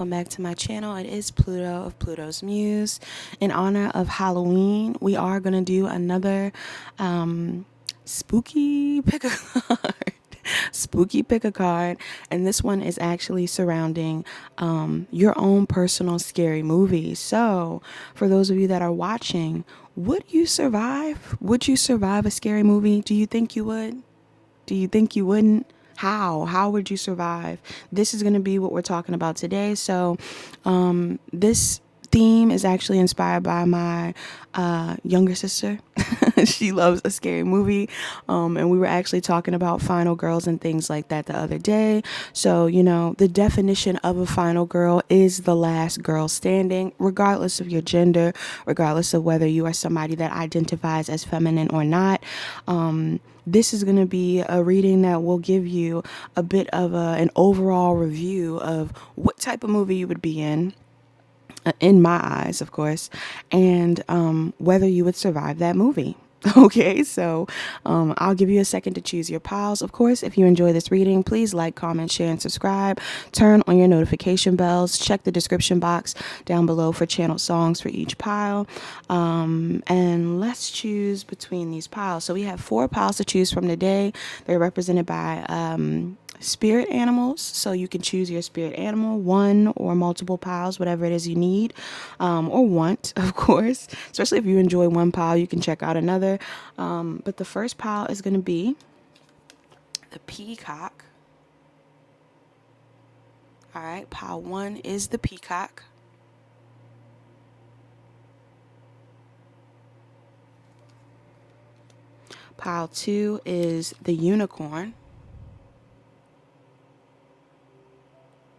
welcome back to my channel. It is Pluto of Pluto's Muse. In honor of Halloween, we are going to do another spooky pick a card. Spooky pick a card, and this one is actually surrounding your own personal scary movie. So for those of you that are watching, would you survive? Would you survive a scary movie? Do you think you would? Do you think you wouldn't? How would you survive? This is going to be what we're talking about today. So this theme is actually inspired by my younger sister. She loves a scary movie, and we were actually talking about final girls and things like that the other day. So, you know, the definition of a final girl is the last girl standing, regardless of your gender, regardless of whether you are somebody that identifies as feminine or not. This is going to be a reading that will give you a bit of an overall review of what type of movie you would be in my eyes, of course, and whether you would survive that movie. Okay, so I'll give you a second to choose your piles. Of course, if you enjoy this reading, please like, comment, share, and subscribe. Turn on your notification bells. Check the description box down below for channel songs for each pile. And let's choose between these piles. So we have 4 piles to choose from today. They're represented by spirit animals, so you can choose your spirit animal, one or multiple piles, whatever it is you need or want, of course. Especially if you enjoy one pile, you can check out another. But the first pile is going to be the Peacock. All right, pile 1 is the Peacock. Pile 2 is the Unicorn.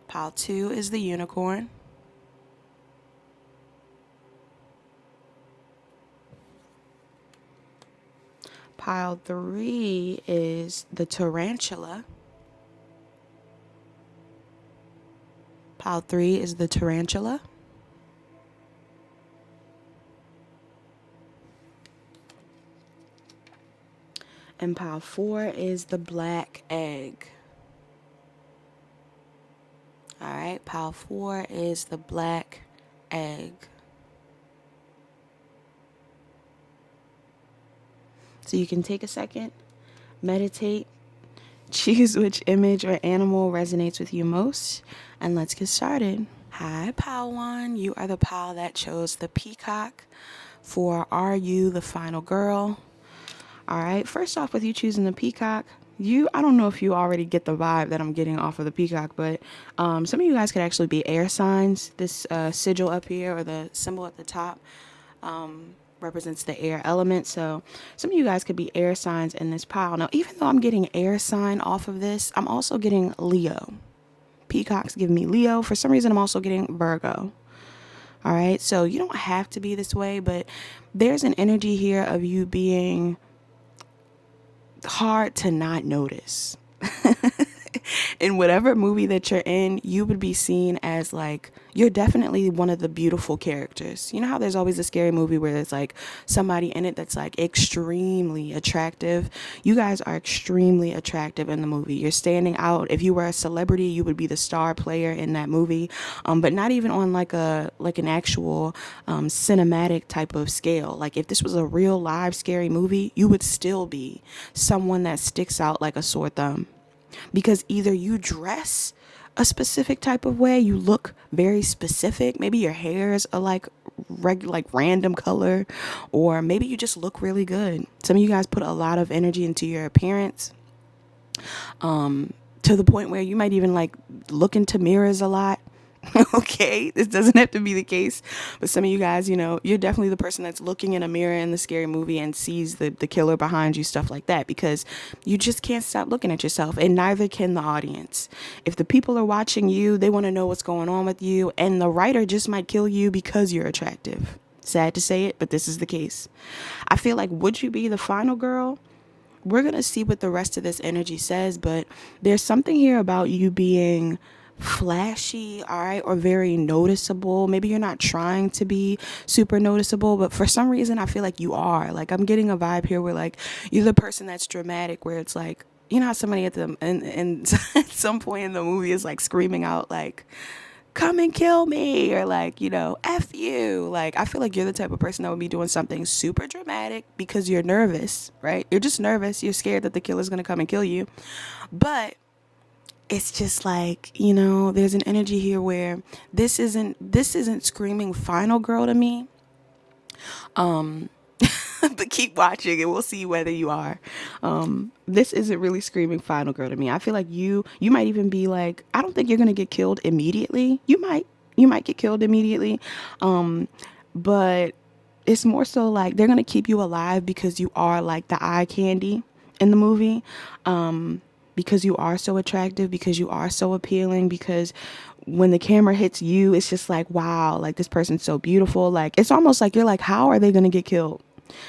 Pile 2 is the Unicorn. Pile 3 is the Tarantula. Pile 3 is the Tarantula. And pile 4 is the Black Egg. All right, pile 4 is the Black Egg. So you can take a second, meditate, choose which image or animal resonates with you most, and let's get started. Hi, pile 1. You are the pile that chose the Peacock for Are You the Final Girl? All right, first off, with you choosing the Peacock, I don't know if you already get the vibe that I'm getting off of the Peacock, but some of you guys could actually be air signs. This sigil up here, or the symbol at the top, represents the air element. So some of you guys could be air signs in this pile. Now, even though I'm getting air sign off of this, I'm also getting Leo. Peacock's giving me Leo. For some reason, I'm also getting Virgo. All right, so you don't have to be this way, but there's an energy here of you being hard to not notice. In whatever movie that you're in, you would be seen as like, you're definitely one of the beautiful characters. You know how there's always a scary movie where there's like somebody in it that's like extremely attractive? You guys are extremely attractive in the movie. You're standing out. If you were a celebrity, you would be the star player in that movie, but not even on like an actual cinematic type of scale. Like if this was a real live scary movie, you would still be someone that sticks out like a sore thumb. Because either you dress a specific type of way, you look very specific, maybe your hair is a like random color, or maybe you just look really good. Some of you guys put a lot of energy into your appearance, to the point where you might even like look into mirrors a lot. Okay, this doesn't have to be the case, but some of you guys, you know, you're definitely the person that's looking in a mirror in the scary movie and sees the killer behind you, stuff like that, because you just can't stop looking at yourself, and neither can the audience. If the people are watching you, they want to know what's going on with you, and the writer just might kill you because you're attractive. Sad to say it, but this is the case. I feel like, would you be the final girl? We're going to see what the rest of this energy says, but there's something here about you being flashy, all right, or very noticeable. Maybe you're not trying to be super noticeable, but for some reason I feel like you are. Like I'm getting a vibe here where like you're the person that's dramatic, where it's like, you know how somebody at some point in the movie is like screaming out like, come and kill me, or like, F you. Like, I feel like you're the type of person that would be doing something super dramatic because you're nervous, right? You're just nervous. You're scared that the killer's going to come and kill you. But it's just like, there's an energy here where this isn't screaming final girl to me. But keep watching and we'll see whether you are. This isn't really screaming final girl to me. I feel like you might even be like, I don't think you're gonna get killed immediately. You might get killed immediately. But it's more so like they're gonna keep you alive because you are like the eye candy in the movie. Because you are so attractive, because you are so appealing, because when the camera hits you, it's just like, wow, like this person's so beautiful. Like, it's almost like you're like, how are they going to get killed?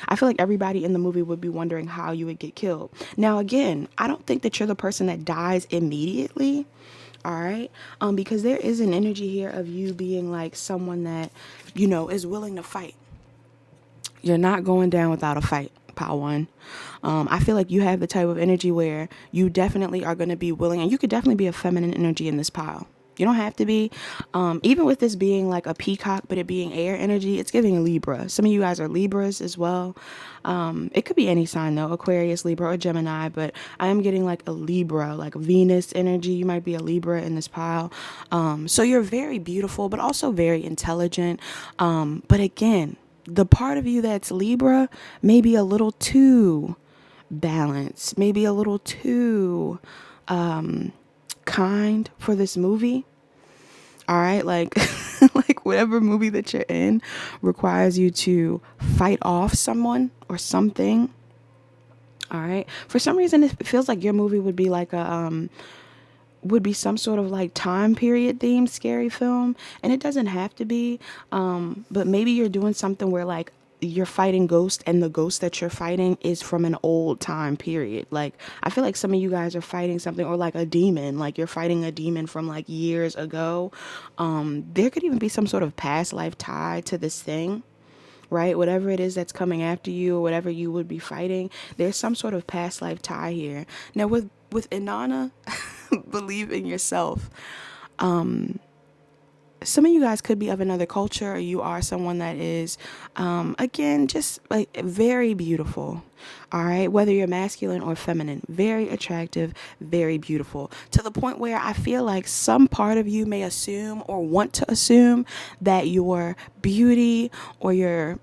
I feel like everybody in the movie would be wondering how you would get killed. Now, again, I don't think that you're the person that dies immediately. All right. Because there is an energy here of you being like someone that, is willing to fight. You're not going down without a fight, pile one. I feel like you have the type of energy where you definitely are going to be willing, and you could definitely be a feminine energy in this pile. You don't have to be. Even with this being like a peacock, but it being air energy, it's giving Libra. Some of you guys are Libras as well. It could be any sign though, Aquarius, Libra, or Gemini, but I am getting like a Libra, like Venus energy. You might be a Libra in this pile. So you're very beautiful, but also very intelligent. But again, the part of you that's Libra may be a little too balanced, maybe a little too kind for this movie. All right, like like whatever movie that you're in requires you to fight off someone or something. All right, for some reason it feels like your movie would be like a would be some sort of like time period themed scary film, and it doesn't have to be, but maybe you're doing something where like you're fighting ghosts, and the ghost that you're fighting is from an old time period. Like, I feel like some of you guys are fighting something, or like a demon, like you're fighting a demon from like years ago. There could even be some sort of past life tie to this thing, right? Whatever it is that's coming after you, or whatever you would be fighting, there's some sort of past life tie here. Now with Inanna, believe in yourself. Some of you guys could be of another culture, or you are someone that is, again, just like very beautiful. All right. Whether you're masculine or feminine, very attractive, very beautiful, to the point where I feel like some part of you may assume or want to assume that your beauty or your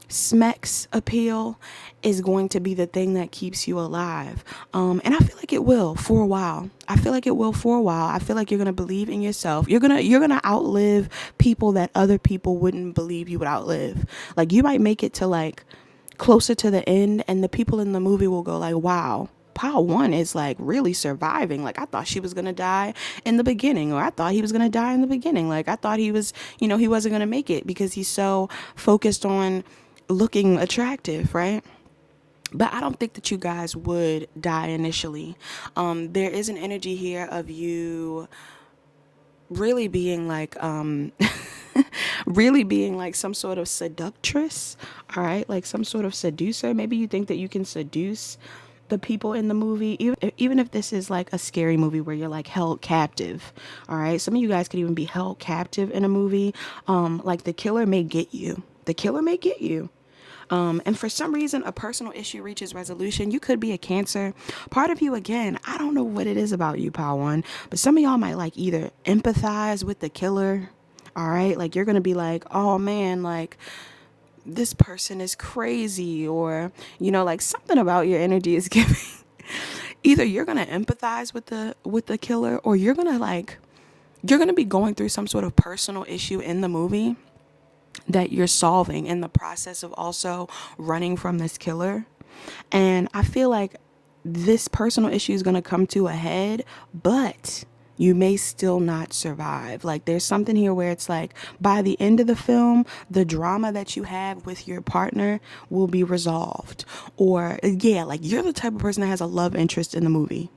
Smecks appeal is going to be the thing that keeps you alive. And I feel like it will for a while. I feel like you're going to believe in yourself. You're going to outlive people that other people wouldn't believe you would outlive. Like, you might make it to like closer to the end, and the people in the movie will go like, wow, Pile One is like really surviving. Like, I thought she was gonna die in the beginning, or I thought he was gonna die in the beginning. Like, I thought he was, he wasn't gonna make it because he's so focused on looking attractive, right? But I don't think that you guys would die initially. There is an energy here of you really being like really being like some sort of seductress, all right? Like some sort of seducer. Maybe you think that you can seduce the people in the movie, even if this is like a scary movie where you're like held captive. All right, some of you guys could even be held captive in a movie. Like the killer may get you. And for some reason, a personal issue reaches resolution. You could be a Cancer. Part of you, again, I don't know what it is about you, Pile One, but some of y'all might like either empathize with the killer. All right, like you're gonna be like, oh man, like this person is crazy, or like something about your energy is giving. Either you're gonna empathize with the killer, or you're gonna be going through some sort of personal issue in the movie that you're solving in the process of also running from this killer. And I feel like this personal issue is going to come to a head, but you may still not survive. Like, there's something here where it's like by the end of the film, the drama that you have with your partner will be resolved. Or yeah, like you're the type of person that has a love interest in the movie.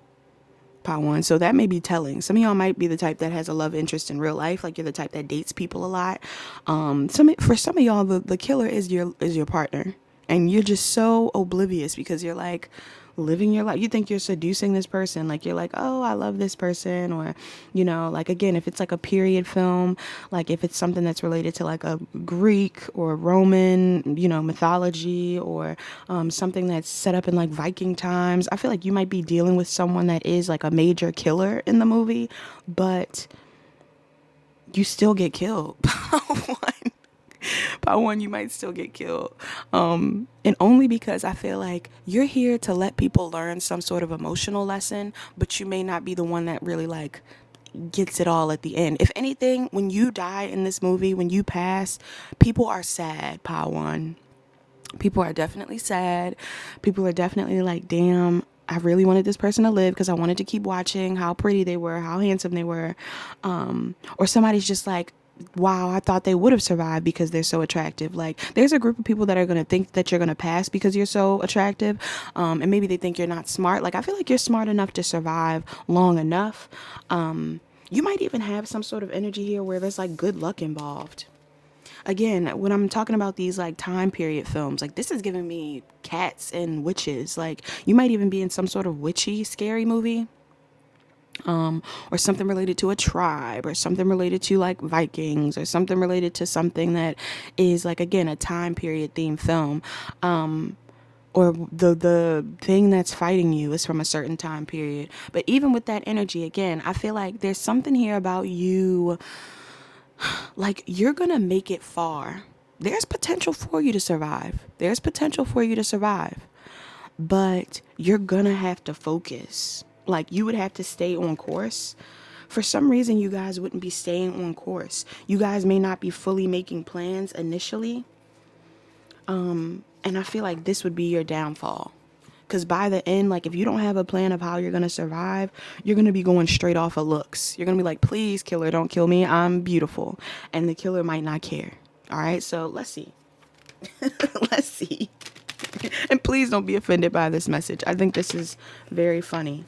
Part one. So that may be telling. Some of y'all might be the type that has a love interest in real life. Like, you're the type that dates people a lot. For some of y'all, the killer is your partner, and you're just so oblivious because you're like, living your life. You think you're seducing this person. Like, you're like, oh, I love this person. Or, you know, like, again, if it's like a period film, like if it's something that's related to like a Greek or Roman, you know, mythology, or something that's set up in like Viking times, I feel like you might be dealing with someone that is like a major killer in the movie, but you still get killed. By one, you might still get killed. And only because I feel like you're here to let people learn some sort of emotional lesson, but you may not be the one that really like gets it all at the end. If anything, when you die in this movie, when you pass, people are sad, Pile One. People are definitely sad. People are definitely like, damn, I really wanted this person to live because I wanted to keep watching how pretty they were, how handsome they were. Or somebody's just like, wow, I thought they would have survived because they're so attractive. Like, there's a group of people that are going to think that you're going to pass because you're so attractive. And maybe they think you're not smart. Like, I feel like you're smart enough to survive long enough. You might even have some sort of energy here where there's like good luck involved. Again, when I'm talking about these like time period films, like this is giving me cats and witches. Like, you might even be in some sort of witchy scary movie, or something related to a tribe, or something related to like Vikings, or something related to something that is like, again, a time period themed film. Or the thing that's fighting you is from a certain time period. But even with that energy, again, I feel like there's something here about you. Like, you're gonna make it far. There's potential for you to survive. There's potential for you to survive. But you're gonna have to focus. Like, you would have to stay on course. For some reason, you guys wouldn't be staying on course. You guys may not be fully making plans initially. And I feel like this would be your downfall. Because by the end, like, if you don't have a plan of how you're going to survive, you're going to be going straight off of looks. You're going to be like, please, killer, don't kill me. I'm beautiful. And the killer might not care. All right, so let's see. Let's see. And please don't be offended by this message. I think this is very funny.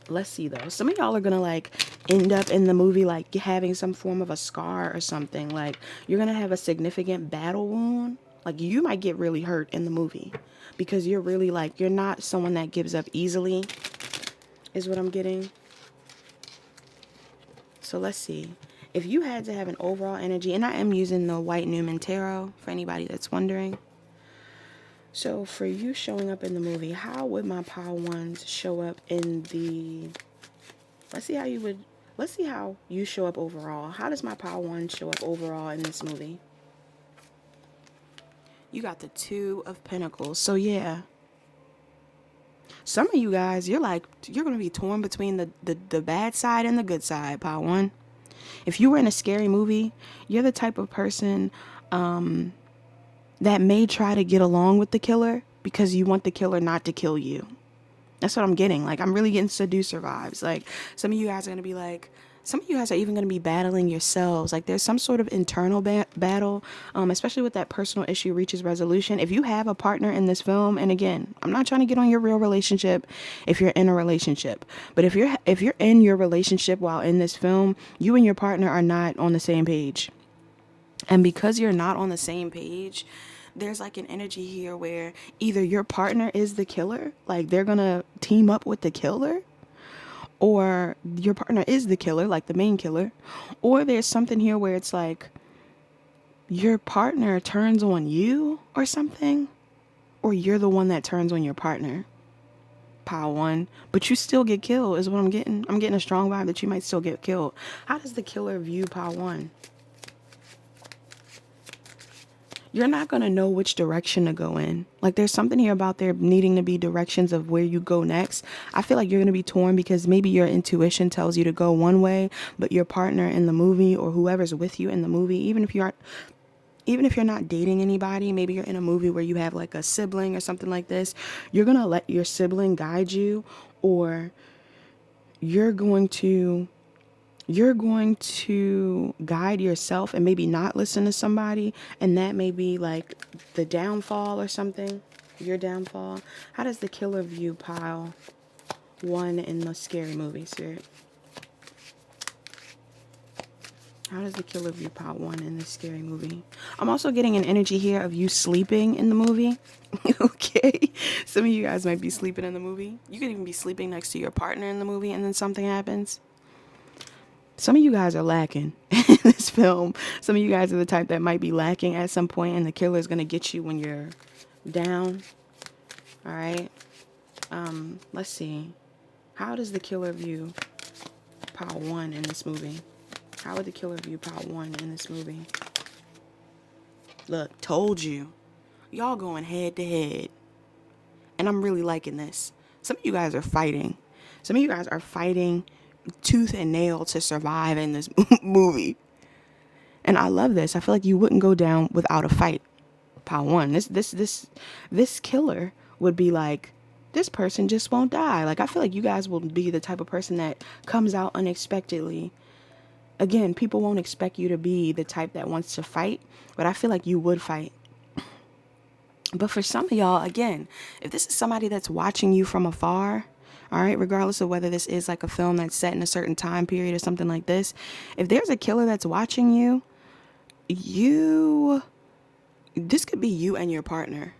Let's see, though. Some of y'all are going to, like, end up in the movie, like, having some form of a scar or something. Like, you're going to have a significant battle wound. Like, you might get really hurt in the movie. Because you're really, like, you're not someone that gives up easily, is what I'm getting. So, let's see. If you had to have an overall energy, and I am using the White Newman Tarot, for anybody that's wondering. So, for you showing up in the movie, how would my Power Ones show up in the... Let's see how you show up overall. How does my Power One show up overall in this movie? You got the Two of Pentacles. So, yeah. Some of you guys, you're going to be torn between the bad side and the good side, Power One. If you were in a scary movie, you're the type of person that may try to get along with the killer because you want the killer not to kill you. That's what I'm getting. Like, I'm really getting seducer vibes. Like, some of you guys are going to be like, some of you guys are even going to be battling yourselves. Like, there's some sort of internal battle, especially with that personal issue reaches resolution. If you have a partner in this film, and again, I'm not trying to get on your real relationship if you're in a relationship, but if you're in your relationship while in this film, you and your partner are not on the same page. And because you're not on the same page, there's like an energy here where either your partner is the killer, like they're gonna team up with the killer, or your partner is the killer, like the main killer, or there's something here where it's like your partner turns on you or something, or you're the one that turns on your partner. Pile one, but you still get killed is what I'm getting. I'm getting a strong vibe that you might still get killed. How does the killer view pile one? You're not going to know which direction to go in. Like, there's something here about there needing to be directions of where you go next. I feel like you're going to be torn because maybe your intuition tells you to go one way, but your partner in the movie or whoever's with you in the movie, even if you're not dating anybody, maybe you're in a movie where you have like a sibling or something like this, you're going to let your sibling guide you, or you're going to guide yourself and maybe not listen to somebody, and that may be like the downfall or something, your downfall. How does the killer view pile one in the scary movie, Spirit? How does the killer view part 1 in this scary movie? I'm also getting an energy here of you sleeping in the movie. Okay. Some of you guys might be sleeping in the movie. You could even be sleeping next to your partner in the movie and then something happens. Some of you guys are lacking in this film. Some of you guys are the type that might be lacking at some point, and the killer is going to get you when you're down. All right. Let's see. How does the killer view part 1 in this movie? How would the killer view part 1 in this movie? Look, told you. Y'all going head to head. And I'm really liking this. Some of you guys are fighting. Some of you guys are fighting tooth and nail to survive in this movie. And I love this. I feel like you wouldn't go down without a fight. Part 1. This killer would be like, this person just won't die. Like, I feel like you guys will be the type of person that comes out unexpectedly. Again, people won't expect you to be the type that wants to fight, but I feel like you would fight. But for some of y'all, again, if this is somebody that's watching you from afar, all right, regardless of whether this is like a film that's set in a certain time period or something like this, if there's a killer that's watching you, this could be you and your partner.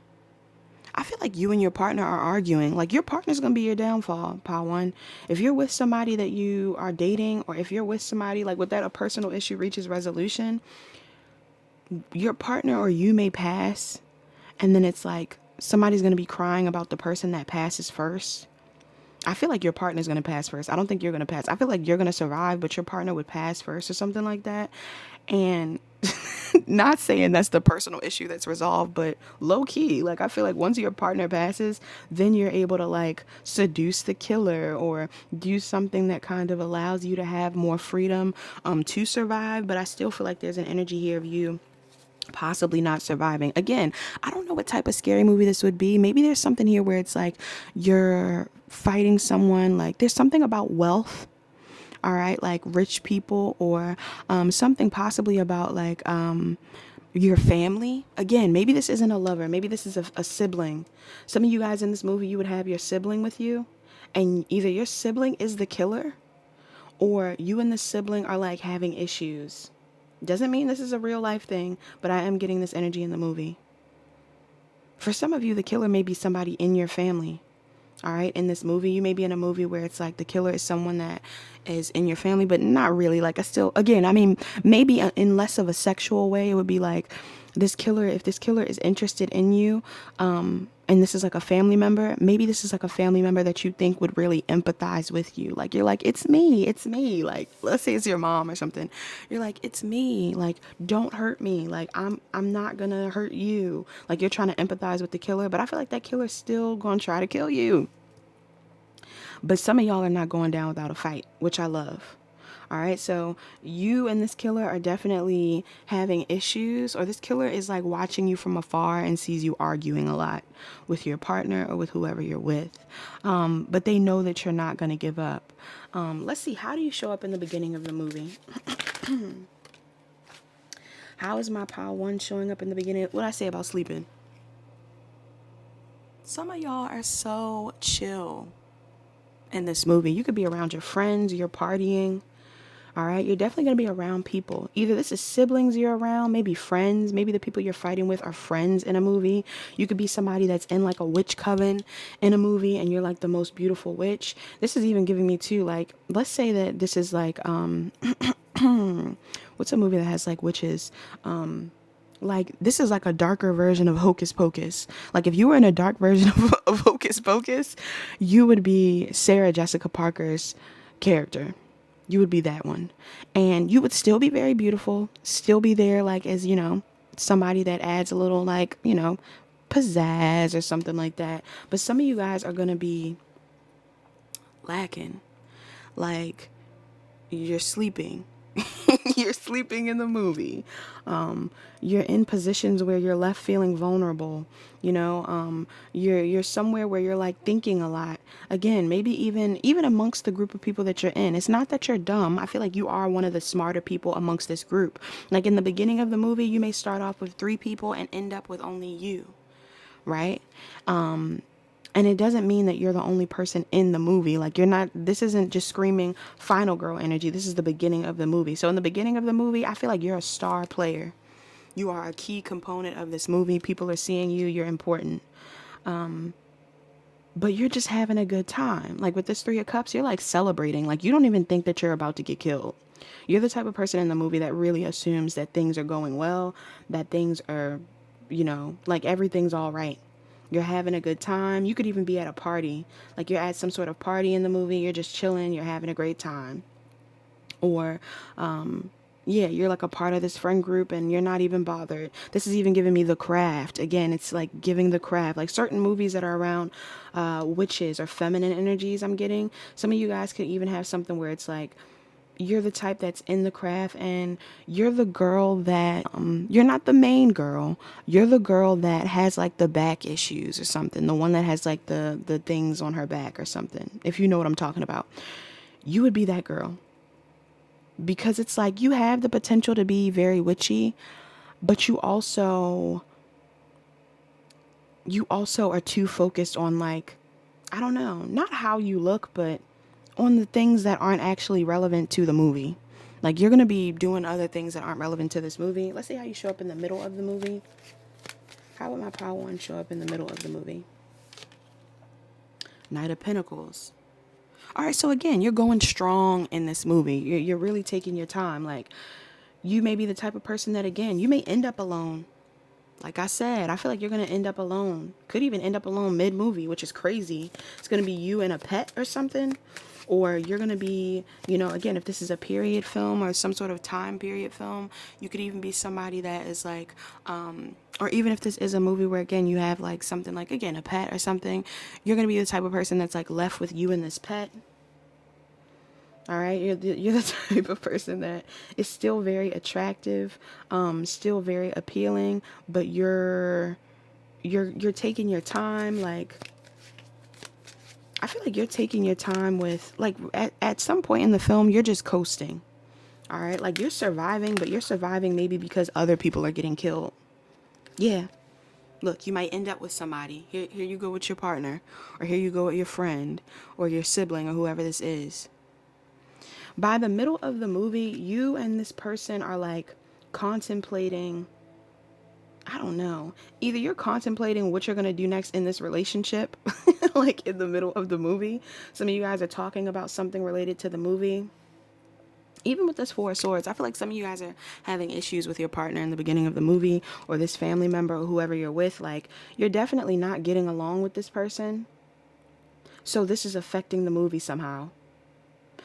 I feel like you and your partner are arguing. Like, your partner's going to be your downfall, part 1. If you're with somebody that you are dating, or if you're with somebody, like, with that a personal issue reaches resolution, your partner or you may pass, and then it's like somebody's going to be crying about the person that passes first. I feel like your partner's going to pass first. I don't think you're going to pass. I feel like you're going to survive, but your partner would pass first or something like that. And not saying that's the personal issue that's resolved, but low key, like, I feel like once your partner passes, then you're able to like seduce the killer or do something that kind of allows you to have more freedom to survive. But I still feel like there's an energy here of you possibly not surviving. Again, I don't know what type of scary movie this would be. Maybe there's something here where it's like you're fighting someone, like there's something about wealth. All right, like rich people, or something possibly about like your family. Again, maybe this isn't a lover. Maybe this is a sibling. Some of you guys in this movie, you would have your sibling with you, and either your sibling is the killer, or you and the sibling are like having issues. Doesn't mean this is a real life thing, but I am getting this energy in the movie. For some of you, the killer may be somebody in your family. All right, in this movie, you may be in a movie where it's like the killer is someone that is in your family, but not really. Like, again, I mean, maybe in less of a sexual way, it would be like this killer, if this killer is interested in you, and this is like a family member, maybe this is like a family member that you think would really empathize with you. Like, you're like, it's me. Like, let's say it's your mom or something. You're like, it's me. Like, don't hurt me. Like, I'm not gonna hurt you. Like, you're trying to empathize with the killer, but I feel like that killer's still gonna try to kill you. But some of y'all are not going down without a fight, which I love. All right, so you and this killer are definitely having issues, or this killer is like watching you from afar and sees you arguing a lot with your partner or with whoever you're with. But they know that you're not going to give up. Let's see, how do you show up in the beginning of the movie? How is my Power 1 showing up in the beginning? What did I say about sleeping? Some of y'all are so chill in this movie. You could be around your friends, you're partying. All right, you're definitely going to be around people. Either this is siblings you're around, maybe friends, maybe the people you're fighting with are friends in a movie. You could be somebody that's in like a witch coven in a movie and you're like the most beautiful witch. This is even giving me too, like, let's say that this is like, what's a movie that has like witches? Like, this is like a darker version of Hocus Pocus. Like, if you were in a dark version of Hocus Pocus, you would be Sarah Jessica Parker's character. You would be that one. And you would still be very beautiful, still be there like as, you know, somebody that adds a little like, you know, pizzazz or something like that. But some of you guys are going to be lacking. Like, you're sleeping. You're sleeping in the movie. You're in positions where you're left feeling vulnerable. You know, you're somewhere where you're like thinking a lot. Again, maybe even amongst the group of people that you're in. It's not that you're dumb. I feel like you are one of the smarter people amongst this group. Like in the beginning of the movie, you may start off with 3 people and end up with only you, right? And it doesn't mean that you're the only person in the movie. Like, you're not, this isn't just screaming final girl energy. This is the beginning of the movie. So in the beginning of the movie, I feel like you're a star player. You are a key component of this movie. People are seeing you. You're important. But you're just having a good time. Like with this Three of Cups, you're like celebrating. Like you don't even think that you're about to get killed. You're the type of person in the movie that really assumes that things are going well, that things are, like everything's all right. You're having a good time. You could even be at a party. Like you're at some sort of party in the movie. You're just chilling. You're having a great time. Or, yeah, you're like a part of this friend group and you're not even bothered. This is even giving me The Craft. Again, it's like giving The Craft. Like certain movies that are around witches or feminine energies I'm getting. Some of you guys could even have something where it's like, you're the type that's in The Craft and you're the girl that you're not the main girl. You're the girl that has like the back issues or something, the one that has like the things on her back or something, if you know what I'm talking about. You would be that girl, because it's like you have the potential to be very witchy, but you also are too focused on, like, I don't know, not how you look, but on the things that aren't actually relevant to the movie. Like, you're going to be doing other things that aren't relevant to this movie. Let's see how you show up in the middle of the movie. How would my power one show up in the middle of the movie? Knight of Pentacles. All right, so again, you're going strong in this movie. You're really taking your time. Like, you may be the type of person that, again, you may end up alone. Like I said, I feel like you're going to end up alone. Could even end up alone mid-movie, which is crazy. It's going to be you and a pet or something. Or you're going to be, again, if this is a period film or some sort of time period film, you could even be somebody that is like, or even if this is a movie where, again, you have like something like, again, a pet or something, you're going to be the type of person that's like left with you and this pet. All right, you're the type of person that is still very attractive, still very appealing, but you're taking your time. Like, I feel like you're taking your time with, like, at some point in the film, you're just coasting. All right, like you're surviving, but you're surviving maybe because other people are getting killed. Yeah. Look, you might end up with somebody. Here you go with your partner, or here you go with your friend, or your sibling, or whoever this is. By the middle of the movie, you and this person are like contemplating, I don't know, either you're contemplating what you're going to do next in this relationship, like in the middle of the movie. Some of you guys are talking about something related to the movie. Even with this Four of Swords, I feel like some of you guys are having issues with your partner in the beginning of the movie, or this family member, or whoever you're with. Like, you're definitely not getting along with this person. So this is affecting the movie somehow.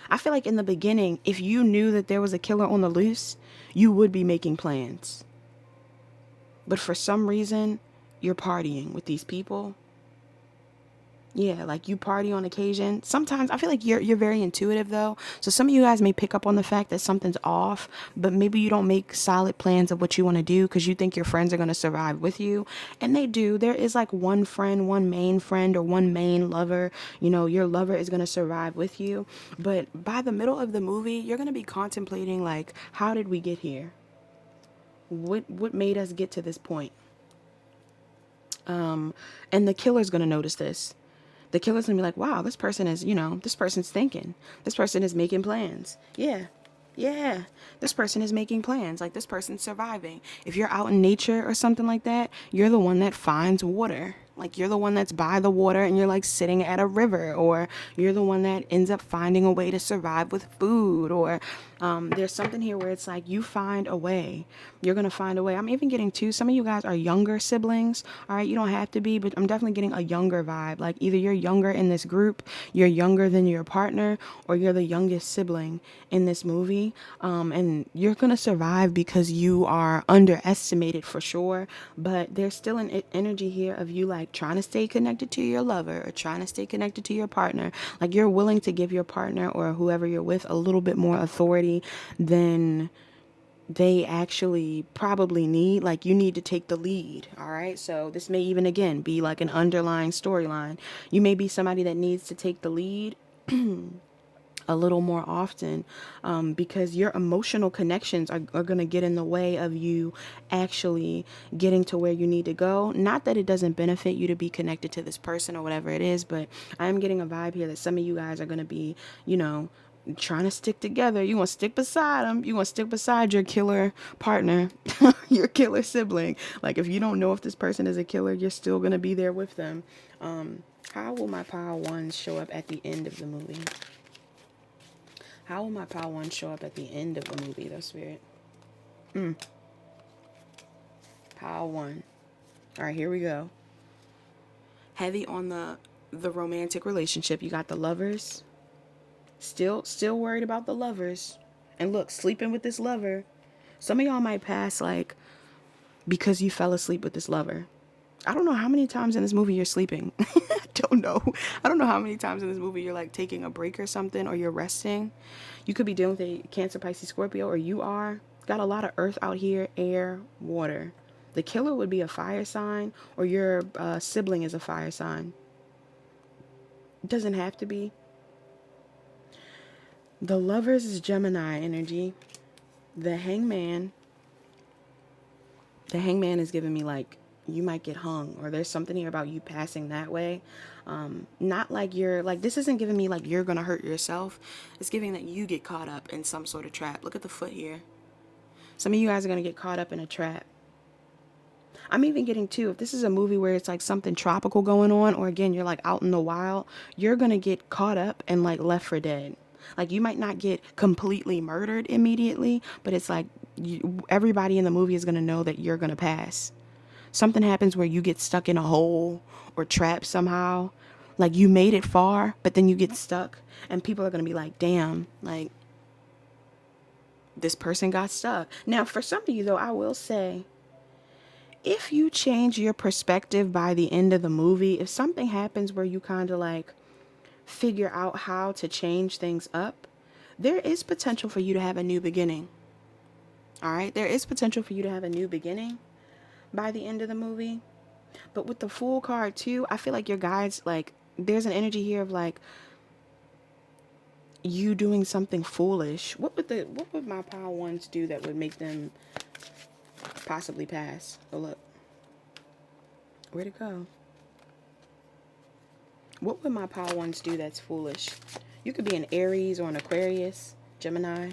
I feel like in the beginning, if you knew that there was a killer on the loose, you would be making plans. But for some reason, you're partying with these people. Yeah, like you party on occasion. Sometimes I feel like you're very intuitive though. So some of you guys may pick up on the fact that something's off, but maybe you don't make solid plans of what you want to do because you think your friends are going to survive with you. And they do. There is like one friend, one main friend, or one main lover. Your lover is going to survive with you. But by the middle of the movie, you're going to be contemplating, like, how did we get here? What made us get to this point? And the killer's going to notice this. The killer's gonna be like, wow, this person is, this person's thinking. This person is making plans. Yeah. This person is making plans. Like, this person's surviving. If you're out in nature or something like that, you're the one that finds water. Like, you're the one that's by the water and you're like sitting at a river, or you're the one that ends up finding a way to survive with food, or there's something here where it's like you find a way. You're going to find a way. I'm even getting to some of you guys are younger siblings. All right. You don't have to be, but I'm definitely getting a younger vibe. Like, either you're younger in this group, you're younger than your partner, or you're the youngest sibling in this movie. And you're going to survive because you are underestimated for sure. But there's still an energy here of you, like, trying to stay connected to your lover or trying to stay connected to your partner. Like, you're willing to give your partner or whoever you're with a little bit more authority than they actually probably need. Like, you need to take the lead. All right. So this may even, again, be like an underlying storyline. You may be somebody that needs to take the lead. a little more often, because your emotional connections are going to get in the way of you actually getting to where you need to go. Not that it doesn't benefit you to be connected to this person or whatever it is, but I'm getting a vibe here that some of you guys are going to be, trying to stick together. You want to stick beside them. You want to stick beside your killer partner, your killer sibling. Like, if you don't know if this person is a killer, you're still going to be there with them. How will my pile ones show up at the end of the movie? How will my pile one show up at the end of the movie, though, Spirit? Pile one. All right, here we go. Heavy on the romantic relationship. You got the lovers. Still worried about the lovers. And look, sleeping with this lover. Some of y'all might pass, like, because you fell asleep with this lover. I don't know how many times in this movie you're sleeping. I don't know. I don't know how many times in this movie you're like taking a break or something, or you're resting. You could be dealing with a Cancer, Pisces, Scorpio, or you are. Got a lot of earth out here, air, water. The killer would be a fire sign, or your sibling is a fire sign. It doesn't have to be. The lovers is Gemini energy. The hangman is giving me like, you might get hung, or there's something here about you passing that way. Not like you're like, this isn't giving me like you're gonna hurt yourself. It's giving that you get caught up in some sort of trap. Look at the foot here. Some of you guys are gonna get caught up in a trap. I'm even getting too, if this is a movie where it's like something tropical going on, or again, you're like out in the wild, you're gonna get caught up and like left for dead. Like, you might not get completely murdered immediately, but it's like everybody in the movie is gonna know that you're gonna pass. Something happens where you get stuck in a hole or trapped somehow. Like, you made it far, but then you get stuck, and people are going to be like, damn, like, this person got stuck. Now, for some of you, though, I will say, if you change your perspective by the end of the movie, if something happens where you kind of like figure out how to change things up, there is potential for you to have a new beginning. All right? There is potential for you to have a new beginning by the end of the movie. But with the Fool card too, I feel like your guides, like, there's an energy here of like you doing something foolish. What would my pile ones do that would make them possibly pass? Oh, look, where'd it go? What would my pile ones do that's foolish? You could be an Aries or an Aquarius, Gemini.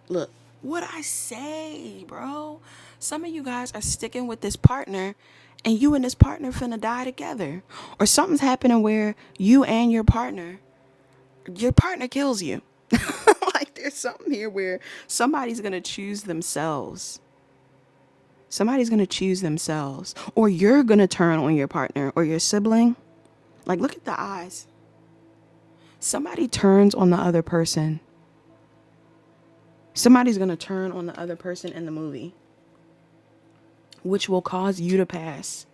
Look, what I say, bro. Some of you guys are sticking with this partner, and you and this partner finna die together. Or something's happening where you and your partner kills you. Like, there's something here where somebody's gonna choose themselves. Somebody's gonna choose themselves. Or you're gonna turn on your partner or your sibling. Like, look at the eyes. Somebody turns on the other person. Somebody's going to turn on the other person in the movie, which will cause you to pass.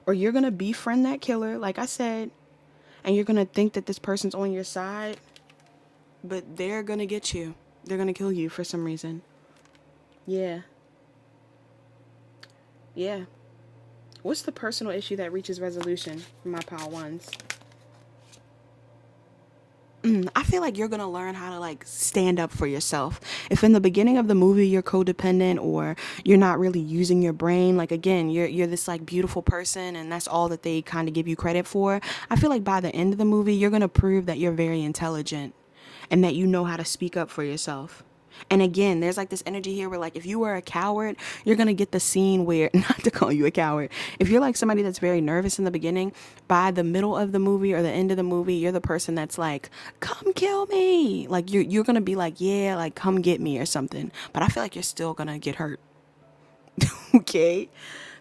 Or you're going to befriend that killer, like I said, and you're going to think that this person's on your side, but they're going to get you. They're going to kill you for some reason. Yeah. Yeah. What's the personal issue that reaches resolution for my pile ones? I feel like you're going to learn how to like stand up for yourself. If in the beginning of the movie you're codependent or you're not really using your brain, like again, you're this like beautiful person and that's all that they kind of give you credit for. I feel like by the end of the movie, you're going to prove that you're very intelligent and that you know how to speak up for yourself. And again, there's like this energy here where like if you were a coward, you're going to get the scene where, not to call you a coward, if you're like somebody that's very nervous in the beginning, by the middle of the movie or the end of the movie, you're the person that's like, come kill me. Like you're going to be like, yeah, like come get me or something. But I feel like you're still going to get hurt. Okay.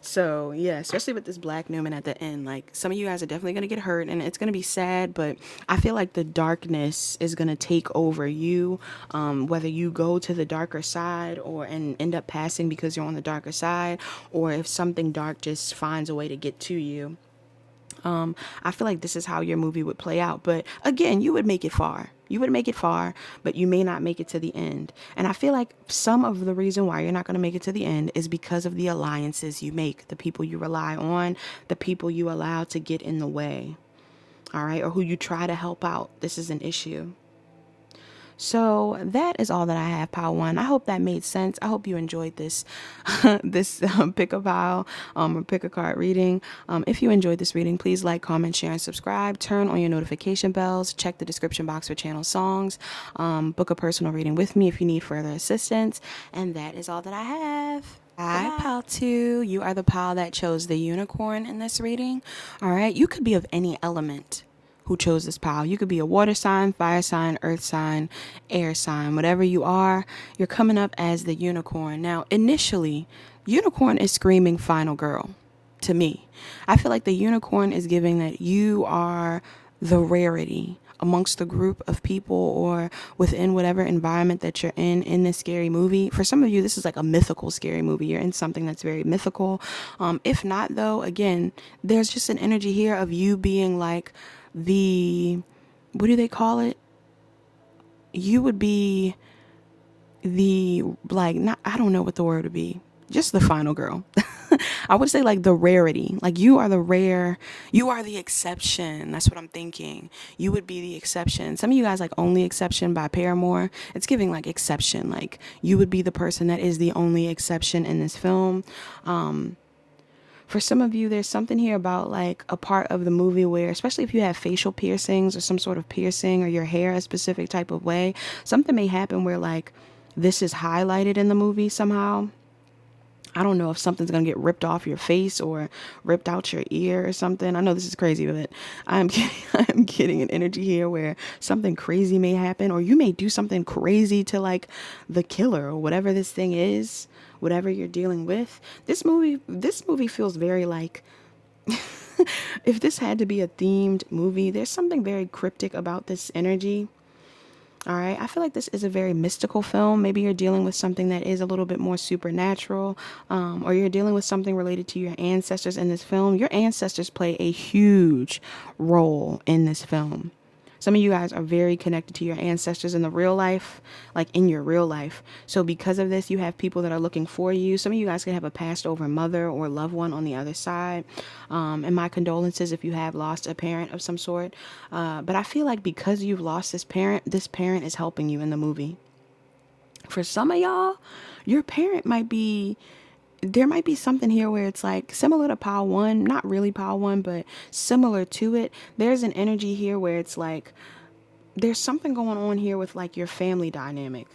So yeah, especially with this black Newman at the end, like some of you guys are definitely going to get hurt and it's going to be sad, but I feel like the darkness is going to take over you, whether you go to the darker side and end up passing because you're on the darker side, or if something dark just finds a way to get to you. I feel like this is how your movie would play out. But again, you would make it far. You would make it far, but you may not make it to the end. And I feel like some of the reason why you're not going to make it to the end is because of the alliances you make, the people you rely on, the people you allow to get in the way. All right. Or who you try to help out. This is an issue. So that is all that I have, pile one. I hope that made sense. I hope you enjoyed this this pick a pile or pick a card reading. If you enjoyed this reading, please like, comment, share, and subscribe. Turn on your notification bells. Check the description box for channel songs. Book a personal reading with me if you need further assistance. And that is all that I have. Hi, pile two. You are the pile that chose the unicorn in this reading. All right. You could be of any element who chose this pile. You could be a water sign, fire sign, earth sign, air sign, whatever you are, you're coming up as the unicorn. Now, initially, unicorn is screaming final girl to me. I feel like the unicorn is giving that you are the rarity amongst the group of people or within whatever environment that you're in this scary movie. For some of you, this is like a mythical scary movie. You're in something that's very mythical. If not, though, again, there's just an energy here of you being like what do they call it? You would be not, I don't know what the word would be. Just the final girl. I would say like the rarity. Like you are the rare, you are the exception. That's what I'm thinking. You would be the exception. Some of you guys like Only Exception by Paramore. It's giving like exception. Like you would be the person that is the only exception in this film. For some of you, there's something here about like a part of the movie where, especially if you have facial piercings or some sort of piercing or your hair a specific type of way, something may happen where like this is highlighted in the movie somehow. I don't know if something's going to get ripped off your face or ripped out your ear or something. I know this is crazy, but I'm getting an energy here where something crazy may happen, or you may do something crazy to like the killer or whatever this thing is, whatever you're dealing with. This movie feels very like if this had to be a themed movie, there's something very cryptic about this energy. All right. I feel like this is a very mystical film. Maybe you're dealing with something that is a little bit more supernatural, or you're dealing with something related to your ancestors in this film. Your ancestors play a huge role in this film. Some of you guys are very connected to your ancestors in the real life, like in your real life. So because of this, you have people that are looking for you. Some of you guys could have a passed over mother or loved one on the other side. And my condolences if you have lost a parent of some sort. But I feel like because you've lost this parent is helping you in the movie. For some of y'all, your parent there might be something here where it's like similar to pile one, not really pile one, but similar to it. There's an energy here where it's like there's something going on here with like your family dynamic.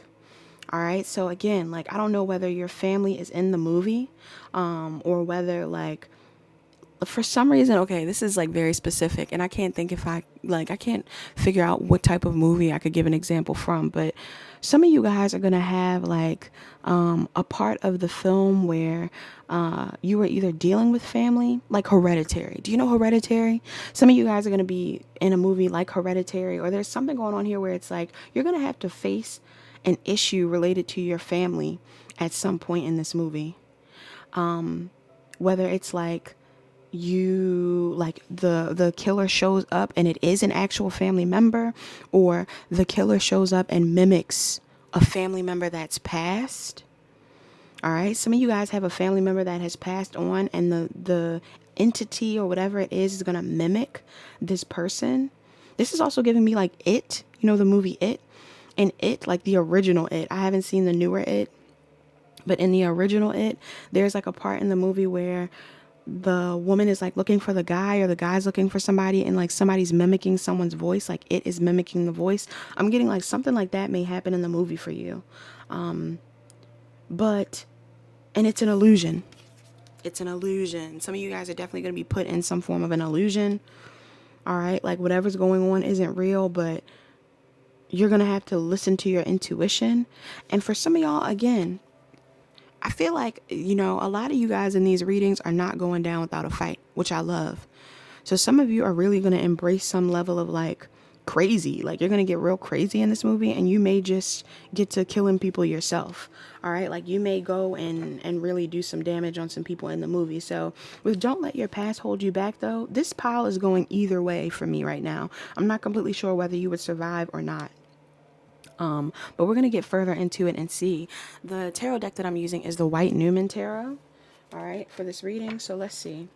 All right. So again, like I don't know whether your family is in the movie, or whether like for some reason, okay, this is like very specific and I can't think if I can't figure out what type of movie I could give an example from, but some of you guys are going to have like a part of the film where you were either dealing with family, like Hereditary. Do you know Hereditary? Some of you guys are going to be in a movie like Hereditary, or there's something going on here where it's like you're going to have to face an issue related to your family at some point in this movie. Whether it's like the killer shows up and it is an actual family member, or the killer shows up and mimics a family member that's passed. All right. Some of you guys have a family member that has passed on, and the entity or whatever it is going to mimic this person. This is also giving me like It, the movie It, and It, like the original It. I haven't seen the newer It, but in the original It, there's like a part in the movie where the woman is like looking for the guy, or the guy's looking for somebody, and like somebody's mimicking someone's voice, like It is mimicking the voice. I'm getting like something like that may happen in the movie for you. And it's an illusion. It's an illusion. Some of you guys are definitely going to be put in some form of an illusion. All right. Like whatever's going on isn't real, but you're going to have to listen to your intuition. And for some of y'all, again, I feel like, a lot of you guys in these readings are not going down without a fight, which I love. So some of you are really going to embrace some level of like crazy, like you're going to get real crazy in this movie, and you may just get to killing people yourself. All right. Like you may go and really do some damage on some people in the movie. So with Don't Let Your Past Hold You Back, though, this pile is going either way for me right now. I'm not completely sure whether you would survive or not. But we're going to get further into it and see. The tarot deck that I'm using is the White Newman Tarot. All right, for this reading. So let's see.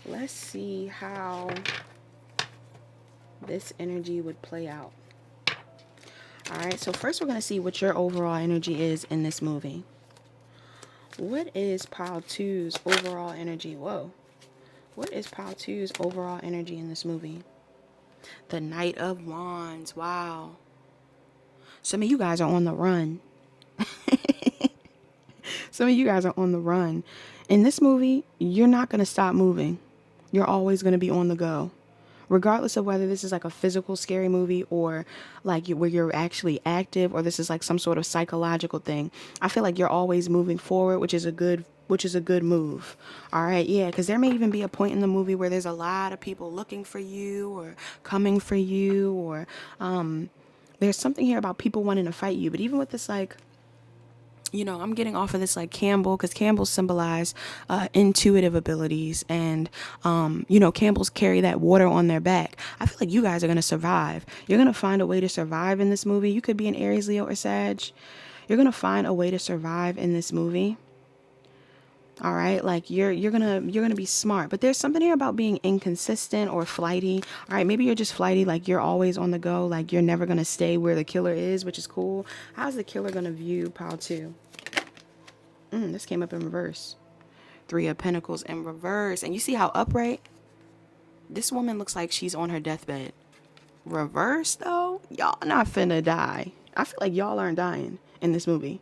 Let's see how this energy would play out. All right, so first we're going to see what your overall energy is in this movie. What is pile two's overall energy? Whoa. What is pile two's overall energy in this movie? The Knight of Wands. Wow. Some of you guys are on the run. Some of you guys are on the run. In this movie, you're not going to stop moving. You're always going to be on the go. Regardless of whether this is like a physical scary movie or like where you're actually active, or this is like some sort of psychological thing, I feel like you're always moving forward, which is a good move. All right, yeah, because there may even be a point in the movie where there's a lot of people looking for you or coming for you, or there's something here about people wanting to fight you. But even with this, like, you know, I'm getting off of this like Campbell, because Campbells symbolize intuitive abilities, and you know, Campbells carry that water on their back. I feel like you guys are going to survive. You're going to find a way to survive in this movie. You could be an Aries, Leo, or Sag. You're going to find a way to survive in this movie. All right, like you're gonna be smart, but there's something here about being inconsistent or flighty. All right, maybe you're just flighty, like you're always on the go, like you're never gonna stay where the killer is, which is cool. How's the killer gonna view pile two? This came up in reverse. Three of Pentacles in reverse, and you see how upright this woman looks, like she's on her deathbed. Reverse though, y'all not finna die. I feel like y'all aren't dying in this movie.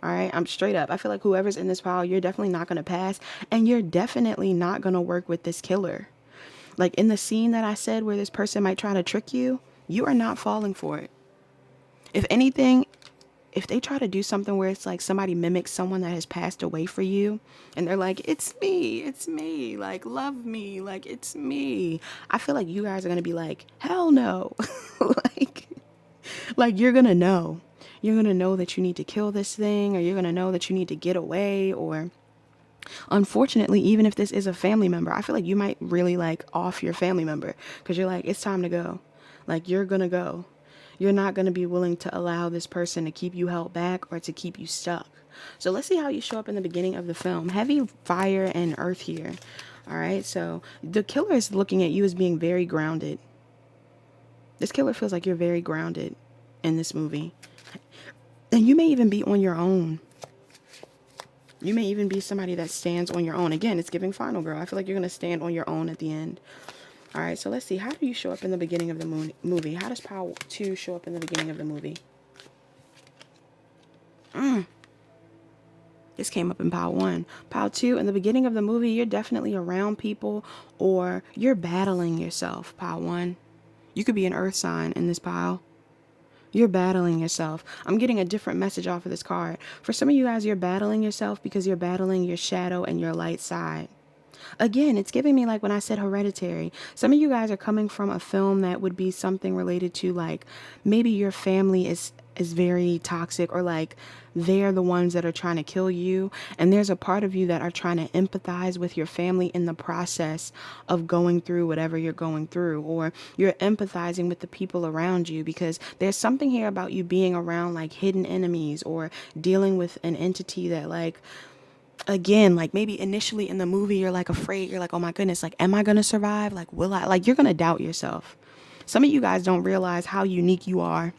All right, I'm straight up. I feel like whoever's in this pile, you're definitely not going to pass. And you're definitely not going to work with this killer. Like in the scene that I said where this person might try to trick you, you are not falling for it. If anything, if they try to do something where it's like somebody mimics someone that has passed away for you, and they're like, it's me, like, love me, like, it's me. I feel like you guys are going to be like, hell no. like you're going to know. You're going to know that you need to kill this thing, or you're going to know that you need to get away, or unfortunately, even if this is a family member, I feel like you might really like off your family member, because you're like, it's time to go. Like, you're going to go. You're not going to be willing to allow this person to keep you held back or to keep you stuck. So let's see how you show up in the beginning of the film. Heavy fire and earth here. All right. So the killer is looking at you as being very grounded. This killer feels like you're very grounded in this movie. And you may even be on your own. You may even be somebody that stands on your own. Again, it's giving final, girl. I feel like you're going to stand on your own at the end. All right, so let's see. How do you show up in the beginning of the movie? How does pile 2 show up in the beginning of the movie? This came up in pile 1. Pile 2, in the beginning of the movie, you're definitely around people, or you're battling yourself, pile 1. You could be an earth sign in this pile. You're battling yourself. I'm getting a different message off of this card. For some of you guys, you're battling yourself because you're battling your shadow and your light side. Again, it's giving me like when I said Hereditary. Some of you guys are coming from a film that would be something related to like maybe your family is very toxic, or like they're the ones that are trying to kill you, and there's a part of you that are trying to empathize with your family in the process of going through whatever you're going through, or you're empathizing with the people around you, because there's something here about you being around like hidden enemies, or dealing with an entity that like, again, like maybe initially in the movie you're like afraid, you're like, oh my goodness, like, am I gonna survive, like, will I, like, you're gonna doubt yourself. Some of you guys don't realize how unique you are.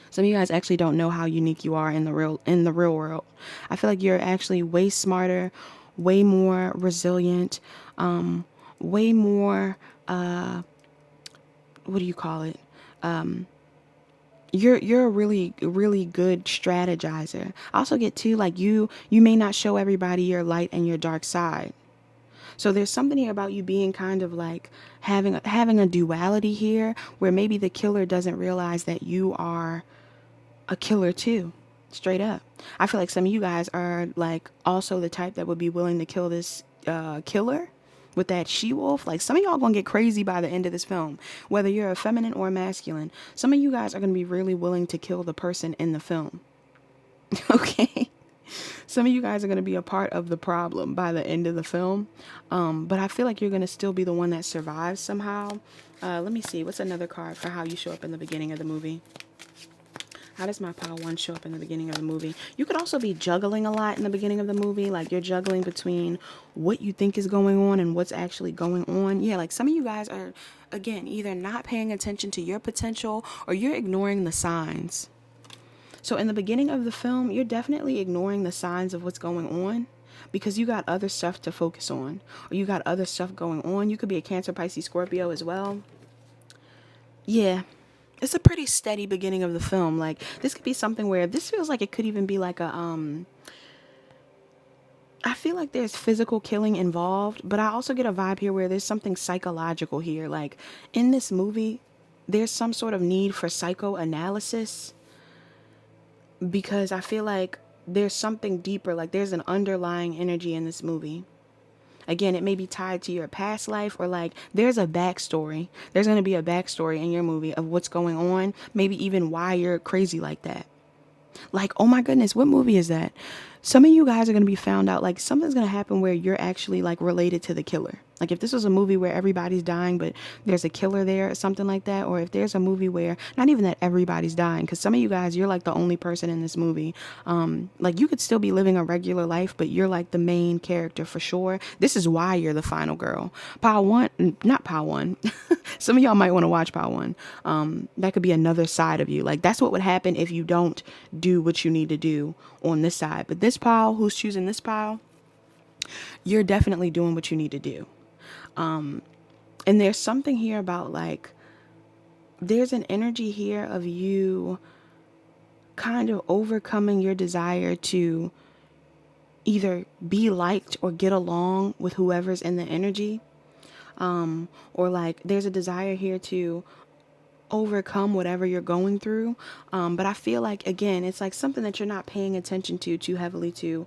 Some of you guys actually don't know how unique you are in the real world. I feel like you're actually way smarter, way more resilient, way more what do you call it? You're a really good strategizer. I also get too, like, you may not show everybody your light and your dark side. So there's something here about you being kind of like having a duality here, where maybe the killer doesn't realize that you are a killer too. Straight up. I feel like some of you guys are like also the type that would be willing to kill this killer with that she-wolf. Like, some of y'all gonna get crazy by the end of this film, whether you're a feminine or masculine. Some of you guys are gonna be really willing to kill the person in the film. Okay. Some of you guys are going to be a part of the problem by the end of the film. But I feel like you're going to still be the one that survives somehow. Let me see. What's another card for how you show up in the beginning of the movie? How does my pile 1 show up in the beginning of the movie? You could also be juggling a lot in the beginning of the movie. Like you're juggling between what you think is going on and what's actually going on. Yeah, like some of you guys are, again, either not paying attention to your potential or you're ignoring the signs. So in the beginning of the film, you're definitely ignoring the signs of what's going on because you got other stuff to focus on, or you got other stuff going on. You could be a Cancer, Pisces, Scorpio as well. Yeah, it's a pretty steady beginning of the film. Like this could be something where this feels like it could even be like a I feel like there's physical killing involved, but I also get a vibe here where there's something psychological here. Like in this movie, there's some sort of need for psychoanalysis because I feel like there's something deeper, like there's an underlying energy in this movie. Again, it may be tied to your past life or like there's a backstory. There's going to be a backstory in your movie of what's going on, maybe even why you're crazy like that. Like, oh my goodness, what movie is that? Some of you guys are going to be found out, like something's going to happen where you're actually like related to the killer. Like if this was a movie where everybody's dying, but there's a killer there or something like that. Or if there's a movie where not even that everybody's dying, because some of you guys, you're like the only person in this movie. Like you could still be living a regular life, but you're like the main character for sure. This is why you're the final girl. Pile 1, not Pile 1. Some of y'all might want to watch Pile 1. That could be another side of you. Like that's what would happen if you don't do what you need to do on this side. But this pile, who's choosing this pile, you're definitely doing what you need to do. And there's something here about like, there's an energy here of you kind of overcoming your desire to either be liked or get along with whoever's in the energy. Or like there's a desire here to overcome whatever you're going through. But I feel like, again, it's like something that you're not paying attention to too heavily to,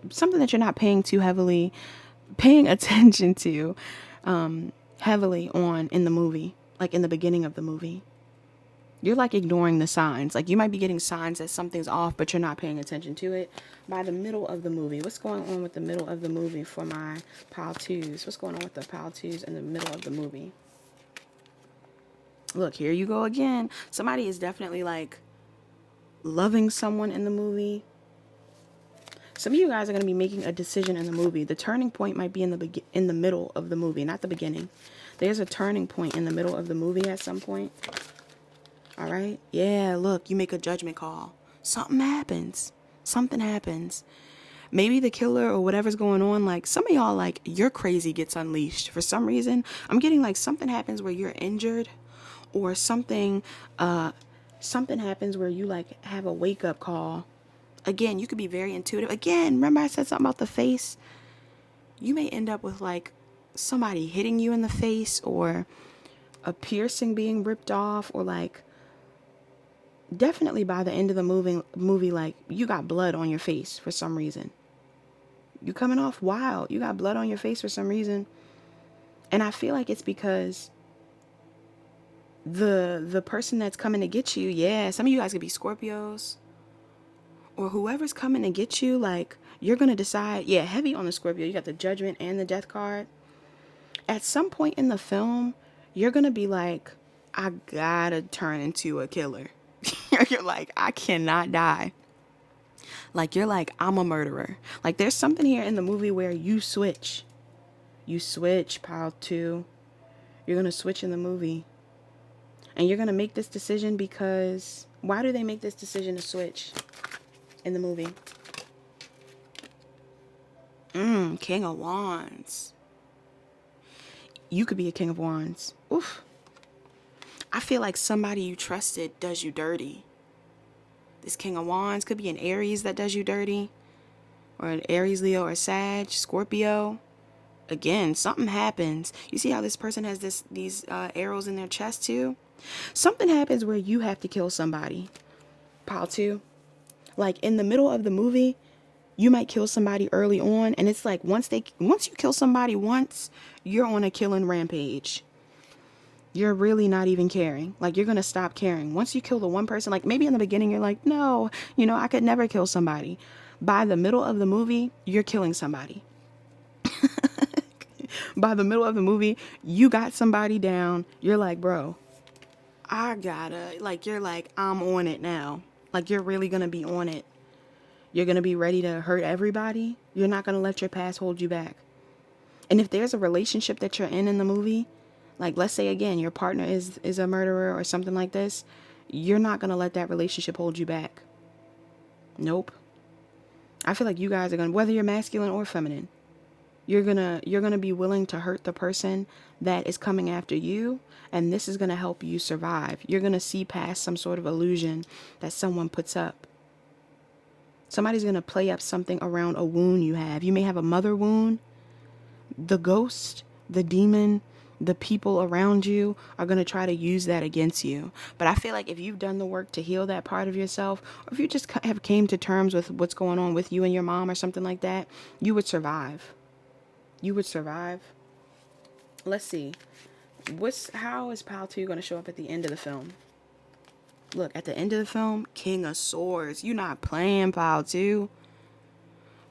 something that you're not paying attention to heavily on in the movie, like in the beginning of the movie. You're like ignoring the signs. Like you might be getting signs that something's off, but you're not paying attention to it. By the middle of the movie, what's going on with the middle of the movie for my pile 2s? What's going on with the pile 2s in the middle of the movie? Look, here you go again. Somebody is definitely like loving someone in the movie. Some of you guys are going to be making a decision in the movie. The turning point might be in the middle of the movie, not the beginning. There's a turning point in the middle of the movie at some point. All right? Yeah, look, you make a judgment call. Something happens. Something happens. Maybe the killer or whatever's going on, like some of y'all, like your crazy gets unleashed. For some reason, I'm getting like something happens where you're injured, or something happens where you like have a wake up call. Again, you could be very intuitive. Again, remember I said something about the face? You may end up with like somebody hitting you in the face, or a piercing being ripped off, or like definitely by the end of the movie, like you got blood on your face for some reason. You coming off wild. You got blood on your face for some reason. And I feel like it's because the person that's coming to get you, yeah, some of you guys could be Scorpios, or whoever's coming to get you, like you're going to decide, yeah, heavy on the Scorpio. You got the Judgment and the Death card. At some point in the film, you're going to be like, I gotta turn into a killer. You're like, I cannot die. Like, you're like, I'm a murderer. Like, there's something here in the movie where you switch. You switch, pile 2. You're going to switch in the movie. And you're going to make this decision because, why do they make this decision to switch in the movie? King of Wands. You could be a King of Wands. Oof. I feel like somebody you trusted does you dirty. This King of Wands could be an Aries that does you dirty, or an Aries, Leo, or Sag, Scorpio. Again, something happens. You see how this person has these arrows in their chest too? Something happens where you have to kill somebody. Pile 2. Like in the middle of the movie, you might kill somebody early on, and it's like once you kill somebody once, you're on a killing rampage. You're really not even caring. Like you're going to stop caring. Once you kill the one person, like maybe in the beginning you're like, no, I could never kill somebody. By the middle of the movie, you're killing somebody. By the middle of the movie, you got somebody down. You're like, bro, I gotta, like, you're like, I'm on it now. Like, you're really going to be on it. You're going to be ready to hurt everybody. You're not going to let your past hold you back. And if there's a relationship that you're in the movie, like, let's say again, your partner is a murderer or something like this, you're not going to let that relationship hold you back. Nope. I feel like you guys are going to, whether you're masculine or feminine, you're going to be willing to hurt the person that is coming after you, and this is going to help you survive. You're going to see past some sort of illusion that someone puts up. Somebody's going to play up something around a wound you have. You may have a mother wound. The ghost, the demon, the people around you are going to try to use that against you. But I feel like if you've done the work to heal that part of yourself, or if you just have came to terms with what's going on with you and your mom or something like that, you would survive. You would survive. Let's see. How is Pile 2 going to show up at the end of the film? Look, at the end of the film, King of Swords. You're not playing, Pile 2.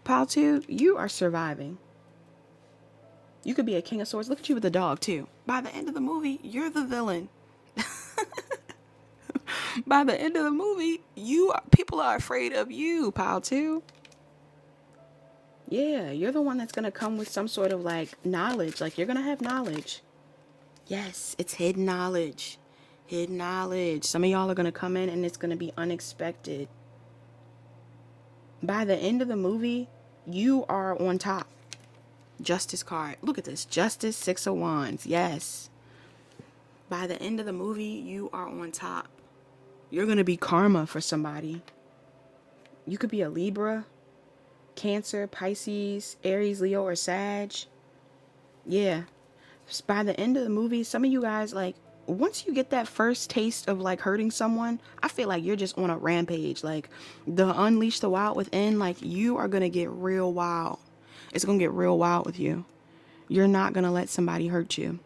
Pile 2, you are surviving. You could be a King of Swords. Look at you with a dog, too. By the end of the movie, you're the villain. By the end of the movie, people are afraid of you, Pile 2. Yeah, you're the one that's going to come with some sort of, like, knowledge. Like, you're going to have knowledge. Yes, it's hidden knowledge. Hidden knowledge. Some of y'all are going to come in and it's going to be unexpected. By the end of the movie, you are on top. Justice card. Look at this. Justice, 6 of Wands. Yes. By the end of the movie, you are on top. You're going to be karma for somebody. You could be a Libra, Cancer, Pisces, Aries, Leo, or Sag. Yeah. By the end of the movie, some of you guys, like, once you get that first taste of, like, hurting someone, I feel like you're just on a rampage. Like, the Unleash the Wild Within, like, you are going to get real wild. It's going to get real wild with you. You're not going to let somebody hurt you.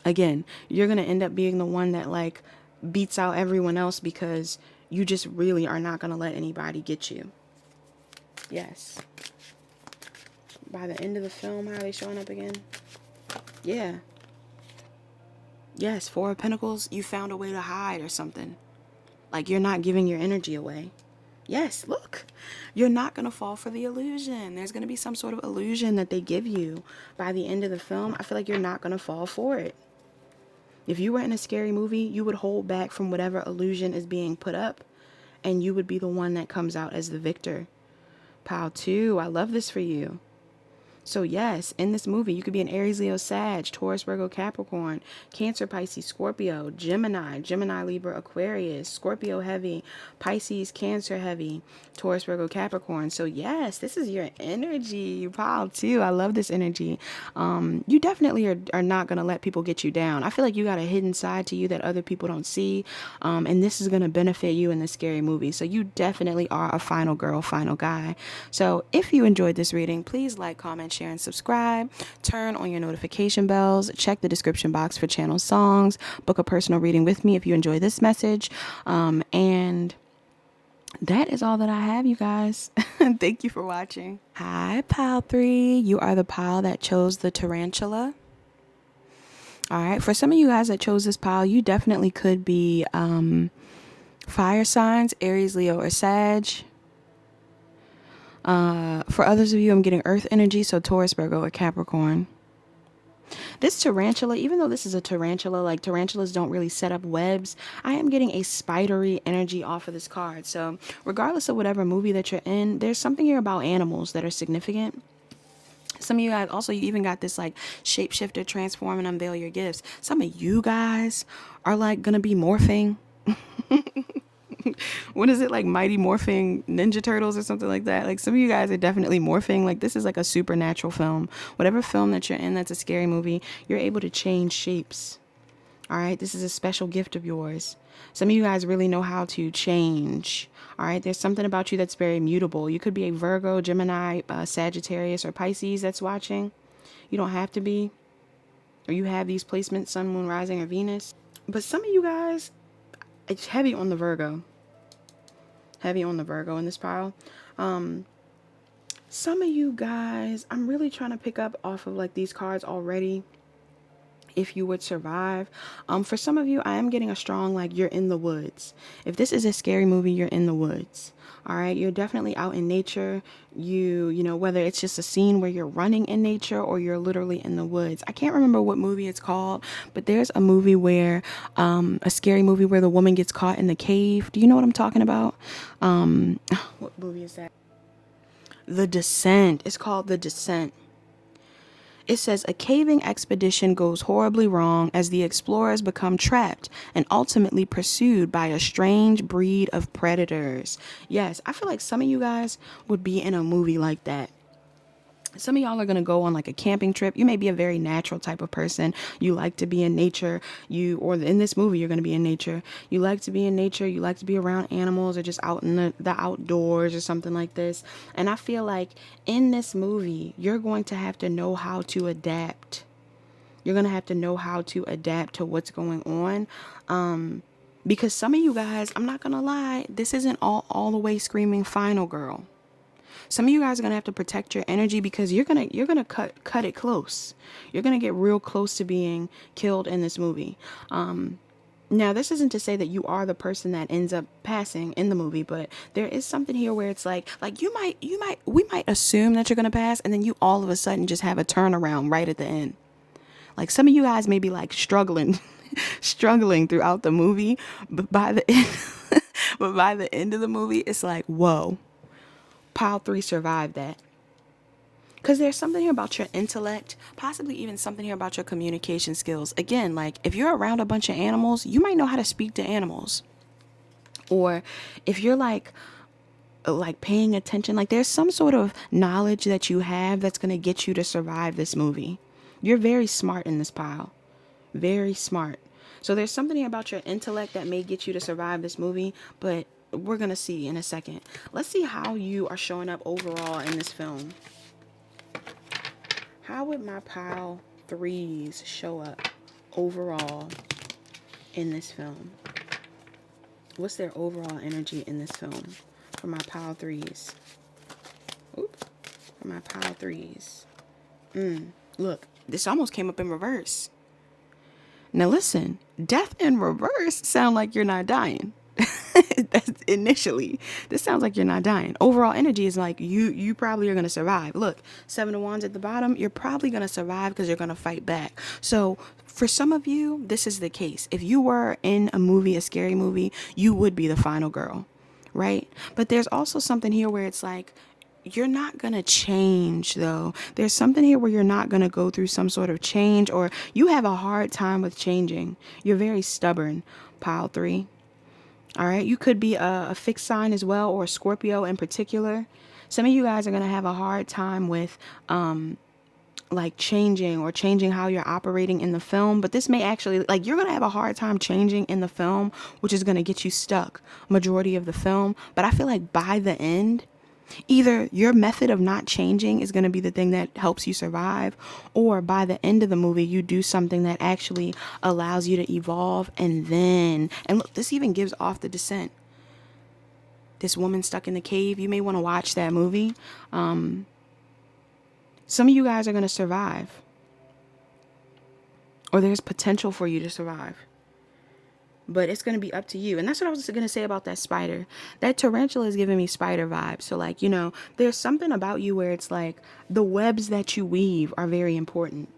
Again, you're going to end up being the one that, like, beats out everyone else because you just really are not going to let anybody get you. Yes. By the end of the film, how are they showing up again? Yeah. Yes, 4 of Pentacles, you found a way to hide or something. Like, you're not giving your energy away. Yes, look. You're not going to fall for the illusion. There's going to be some sort of illusion that they give you by the end of the film. I feel like you're not going to fall for it. If you were in a scary movie, you would hold back from whatever illusion is being put up, and you would be the one that comes out as the victor. Pile 2, I love this for you. So yes, in this movie, you could be an Aries, Leo, Sag, Taurus, Virgo, Capricorn, Cancer, Pisces, Scorpio, Gemini, Libra, Aquarius, Scorpio heavy, Pisces, Cancer heavy, Taurus, Virgo, Capricorn. So yes, this is your energy, Pile 2. I love this energy. You definitely are not going to let people get you down. I feel like you got a hidden side to you that other people don't see. And this is going to benefit you in this scary movie. So you definitely are a final girl, final guy. So if you enjoyed this reading, please like, comment, share, and subscribe. Turn on your notification bells. Check the description box for channel songs. Book a personal reading with me if you enjoy this message. And that is all that I have, you guys. Thank you for watching. Hi, Pile 3. You are the pile that chose the Tarantula. All right. For some of you guys that chose this pile, you definitely could be fire signs, Aries, Leo, or Sag. For others of you, I'm getting earth energy, so Taurus, Virgo, or Capricorn. This tarantula, even though this is a tarantula, like tarantulas don't really set up webs, I am getting a spidery energy off of this card. So regardless of whatever movie that you're in, there's something here about animals that are significant. Some of you guys also, you even got this like shapeshifter, transform and unveil your gifts. Some of you guys are like gonna be morphing. What is it, like Mighty Morphing Ninja Turtles or something like that? Like, some of you guys are definitely morphing. Like, this is like a supernatural film. Whatever film that you're in that's a scary movie, you're able to change shapes. All right, this is a special gift of yours. Some of you guys really know how to change. All right, there's something about you that's very mutable. You could be a Virgo, Gemini, Sagittarius, or Pisces that's watching. You don't have to be. Or you have these placements, Sun, Moon, Rising, or Venus. But some of you guys, it's heavy on the Virgo. Heavy on the Virgo in this pile. Some of you guys, I'm really trying to pick up off of like these cards already. if you would survive. For some of you, I am getting a strong, like, you're in the woods. If this is a scary movie, you're in the woods. All right, you're definitely out in nature. You know, whether it's just a scene where you're running in nature or you're literally in the woods. I can't remember what movie it's called, but there's a movie where, a scary movie where the woman gets caught in the cave. Do you know what I'm talking about? What movie is that? The Descent. It's called The Descent. It says a caving expedition goes horribly wrong as the explorers become trapped and ultimately pursued by a strange breed of predators. Yes, I feel like some of you guys would be in a movie like that. Some of y'all are going to go on like a camping trip. You may be a very natural type of person. You like to be in nature. Or in this movie, you're going to be in nature. You like to be in nature. You like to be around animals or just out in the outdoors or something like this. And I feel like in this movie, you're going to have to know how to adapt. You're going to have to know how to adapt to what's going on. Because some of you guys, I'm not going to lie, this isn't all the way screaming final girl. Some of you guys are going to have to protect your energy because you're going to cut it close. You're going to get real close to being killed in this movie. Now, this isn't to say that you are the person that ends up passing in the movie, but there is something here where it's like we might assume that you're going to pass, and then you all of a sudden just have a turnaround right at the end. Like some of you guys may be like struggling throughout the movie, but by the end of the movie, it's like, whoa. Pile 3 survived that. Because there's something here about your intellect, possibly even something here about your communication skills. Again, like if you're around a bunch of animals, you might know how to speak to animals. Or if you're like paying attention, like there's some sort of knowledge that you have that's going to get you to survive this movie. You're very smart in this pile. Very smart. So there's something here about your intellect that may get you to survive this movie, but we're going to see in a second. Let's see how you are showing up overall in this film. How would my pile 3s show up overall in this film? What's their overall energy in this film for my pile 3s? Oop. For my pile 3s. Look, this almost came up in reverse. Now listen, death in reverse sound like you're not dying. That's initially, this sounds like you're not dying. Overall energy is like you probably are going to survive. Look, 7 of Wands at the bottom, you're probably going to survive because you're going to fight back. So for some of you, this is the case. If you were in a movie, a scary movie, you would be the final girl, right? But there's also something here where it's like, you're not going to change though. There's something here where you're not going to go through some sort of change, or you have a hard time with changing. You're very stubborn, pile 3. All right. You could be a fixed sign as well, or a Scorpio in particular. Some of you guys are going to have a hard time with, like changing how you're operating in the film. But this may actually, like, you're going to have a hard time changing in the film, which is going to get you stuck majority of the film. But I feel like by the end, either your method of not changing is going to be the thing that helps you survive, or by the end of the movie, you do something that actually allows you to evolve. And look, this even gives off The Descent. This woman stuck in the cave. You may want to watch that movie. Some of you guys are going to survive, or there's potential for you to survive. But it's going to be up to you. And that's what I was going to say about that spider. That tarantula is giving me spider vibes. So like, you know, there's something about you where it's like the webs that you weave are very important.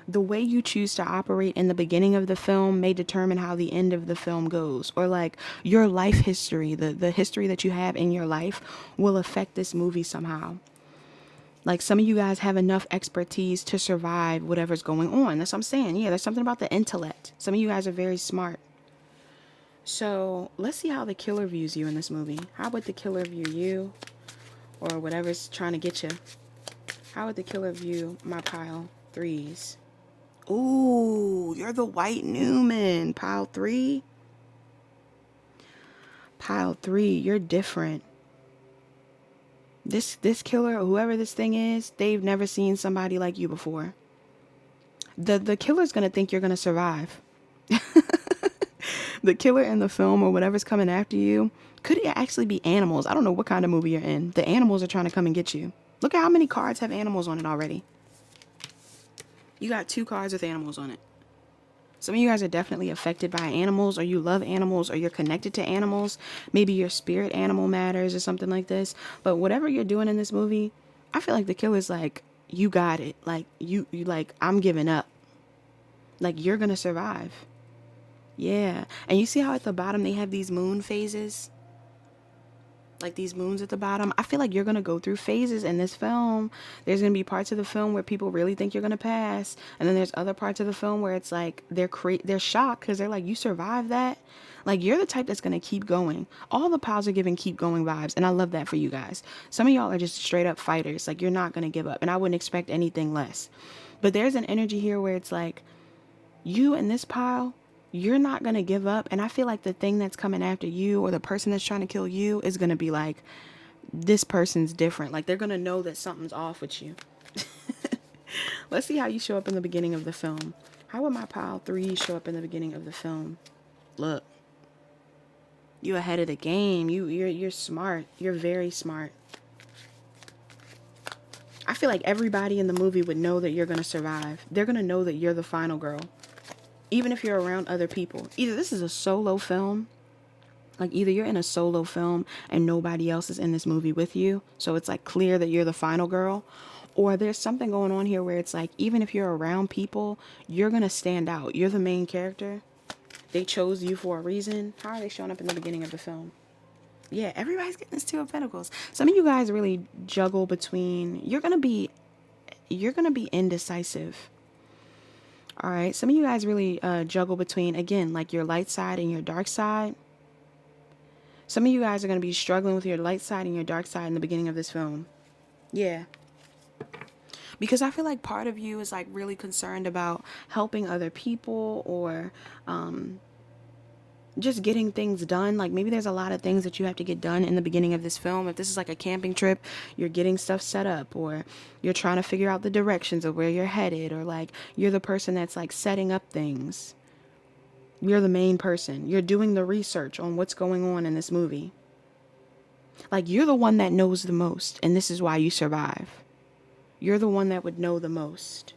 The way you choose to operate in the beginning of the film may determine how the end of the film goes. Or like your life history, the history that you have in your life will affect this movie somehow. Like some of you guys have enough expertise to survive whatever's going on. That's what I'm saying. Yeah, there's something about the intellect. Some of you guys are very smart. So let's see how the killer views you in this movie. How would the killer view you, or whatever's trying to get you? How would the killer view my pile 3s? Ooh, you're the white Newman, pile 3. Pile 3, you're different. This killer, or whoever this thing is, they've never seen somebody like you before. The killer's gonna think you're gonna survive. The killer in the film, or whatever's coming after you, could it actually be animals? I don't know what kind of movie you're in. The animals are trying to come and get you. Look at how many cards have animals on it already. You got 2 cards with animals on it. Some of you guys are definitely affected by animals, or you love animals, or you're connected to animals. Maybe your spirit animal matters or something like this. But whatever you're doing in this movie, I feel like the killer's like, you got it. Like, you like, I'm giving up. Like, you're gonna survive. Yeah. And you see how at the bottom they have these moon phases? Like these moons at the bottom. I feel like you're going to go through phases in this film. There's going to be parts of the film where people really think you're going to pass. And then there's other parts of the film where it's like they're shocked because they're like, you survived that? Like, you're the type that's going to keep going. All the piles are giving keep going vibes. And I love that for you guys. Some of y'all are just straight up fighters. Like, you're not going to give up. And I wouldn't expect anything less. But there's an energy here where it's like, you in this pile, you're not going to give up. And I feel like the thing that's coming after you, or the person that's trying to kill you, is going to be like, this person's different. Like, they're going to know that something's off with you. Let's see how you show up in the beginning of the film. How would my pile 3 show up in the beginning of the film? Look, you ahead of the game. You're smart. You're very smart. I feel like everybody in the movie would know that you're going to survive. They're going to know that you're the final girl. Even if you're around other people. Either this is a solo film. Like, either you're in a solo film and nobody else is in this movie with you. So it's like clear that you're the final girl. Or there's something going on here where it's like, even if you're around people, you're going to stand out. You're the main character. They chose you for a reason. How are they showing up in the beginning of the film? Yeah, everybody's getting this 2 of Pentacles. Some of you guys really juggle between, you're going to be indecisive. All right. Some of you guys really juggle between, again, like your light side and your dark side. Some of you guys are going to be struggling with your light side and your dark side in the beginning of this film. Yeah. Because I feel like part of you is like really concerned about helping other people, or just getting things done. Like, maybe there's a lot of things that you have to get done in the beginning of this film. If this is like a camping trip, you're getting stuff set up, or you're trying to figure out the directions of where you're headed, or like you're the person that's like setting up things. You're the main person. You're doing the research on what's going on in this movie. Like, you're the one that knows the most, and this is why you survive. You're the one that would know the most.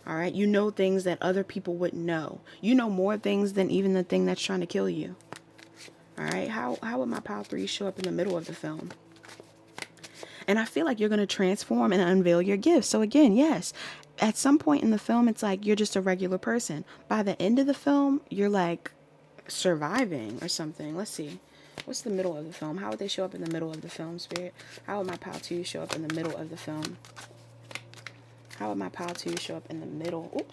All right? You know things that other people wouldn't know. You know more things than even the thing that's trying to kill you. All right? How would my pile 3 show up in the middle of the film? And I feel like you're going to transform and unveil your gifts. So again, yes, at some point in the film, it's like you're just a regular person. By the end of the film, you're like surviving or something. Let's see. What's the middle of the film? How would they show up in the middle of the film, Spirit? How would my pile 2 show up in the middle of the film? How would my pile 2 show up in the middle? Oop.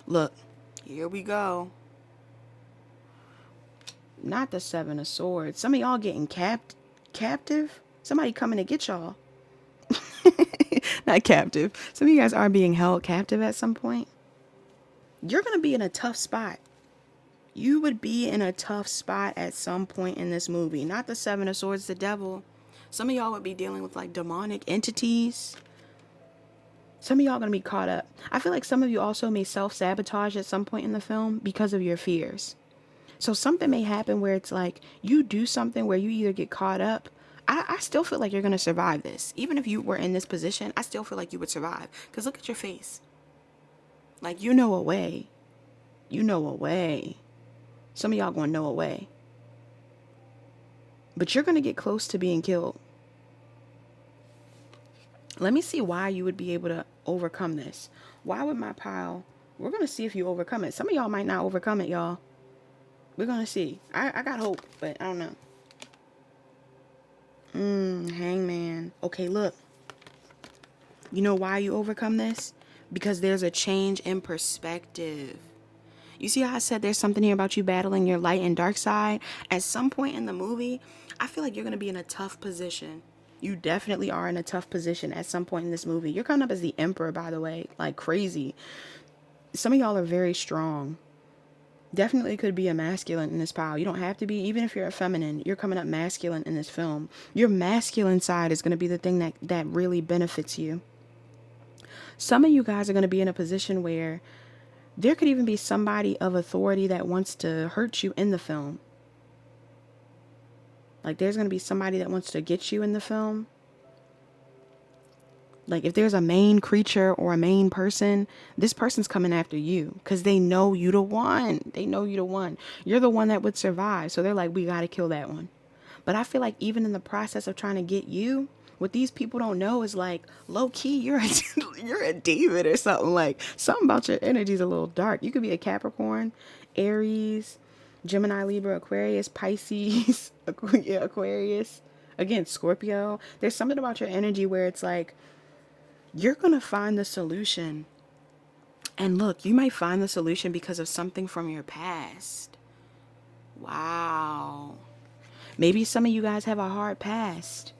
Look, here we go. Not the 7 of Swords. Some of y'all getting captive. Somebody coming to get y'all. Not captive. Some of you guys are being held captive at some point. You're going to be in a tough spot. You would be in a tough spot at some point in this movie. Not the 7 of Swords, the devil. Some of y'all would be dealing with like demonic entities. Some of y'all are going to be caught up. I feel like some of you also may self-sabotage at some point in the film because of your fears. So something may happen where it's like you do something where you either get caught up. I still feel like you're going to survive this. Even if you were in this position, I still feel like you would survive. Because look at your face. Like, you know a way. You know a way. Some of y'all going to know a way. But you're going to get close to being killed. Let me see why you would be able to overcome this. Why would my pile... We're going to see if you overcome it. Some of y'all might not overcome it, y'all. We're going to see. I got hope, but I don't know. Hangman. Okay, look. You know why you overcome this? Because there's a change in perspective. You see how I said there's something here about you battling your light and dark side? At some point in the movie, I feel like you're going to be in a tough position. You definitely are in a tough position at some point in this movie. You're coming up as the emperor, by the way. Like, crazy. Some of y'all are very strong. Definitely could be a masculine in this pile. You don't have to be. Even if you're a feminine, you're coming up masculine in this film. Your masculine side is going to be the thing that really benefits you. Some of you guys are going to be in a position where there could even be somebody of authority that wants to hurt you in the film. Like, there's going to be somebody that wants to get you in the film. Like if there's a main creature or a main person, this person's coming after you because they know you the one. They know you the one. You're the one that would survive. So they're like, we got to kill that one. But I feel like even in the process of trying to get you, what these people don't know is like low key, you're a David or something. Like something about your energy is a little dark. You could be a Capricorn, Aries, Gemini, Libra, Aquarius, Pisces, Aquarius, again, Scorpio. There's something about your energy where it's like you're going to find the solution. And look, you might find the solution because of something from your past. Wow. Maybe some of you guys have a hard past.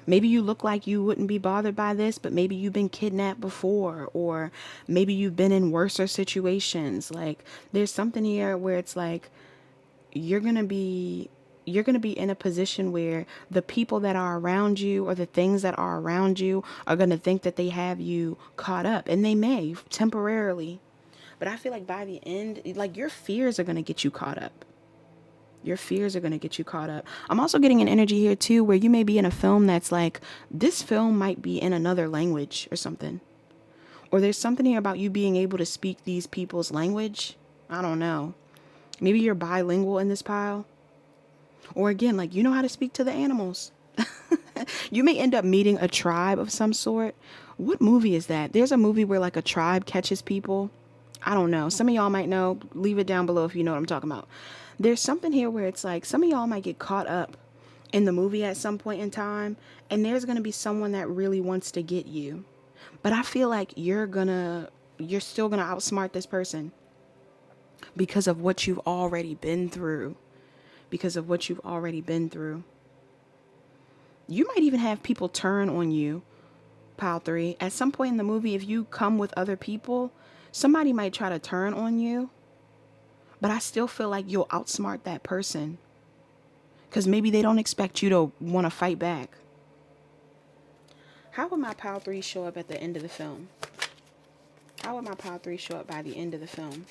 Maybe you look like you wouldn't be bothered by this, but maybe you've been kidnapped before, or maybe you've been in worser situations. Like there's something here where it's like you're going to be in a position where the people that are around you or the things that are around you are going to think that they have you caught up, and they may temporarily. But I feel like by the end, like your fears are going to get you caught up. Your fears are going to get you caught up. I'm also getting an energy here too where you may be in a film that's like, this film might be in another language or something. Or there's something here about you being able to speak these people's language. I don't know. Maybe you're bilingual in this pile. Or again, like you know how to speak to the animals. You may end up meeting a tribe of some sort. What movie is that? There's a movie where like a tribe catches people. I don't know. Some of y'all might know. Leave it down below if you know what I'm talking about. There's something here where it's like some of y'all might get caught up in the movie at some point in time, and there's going to be someone that really wants to get you. But I feel like you're still going to outsmart this person because of what you've already been through. Because of what you've already been through. You might even have people turn on you, pile 3. At some point in the movie, if you come with other people, somebody might try to turn on you. But I still feel like you'll outsmart that person. Because maybe they don't expect you to want to fight back. How would my pile 3 show up at the end of the film? How would my pile 3 show up by the end of the film?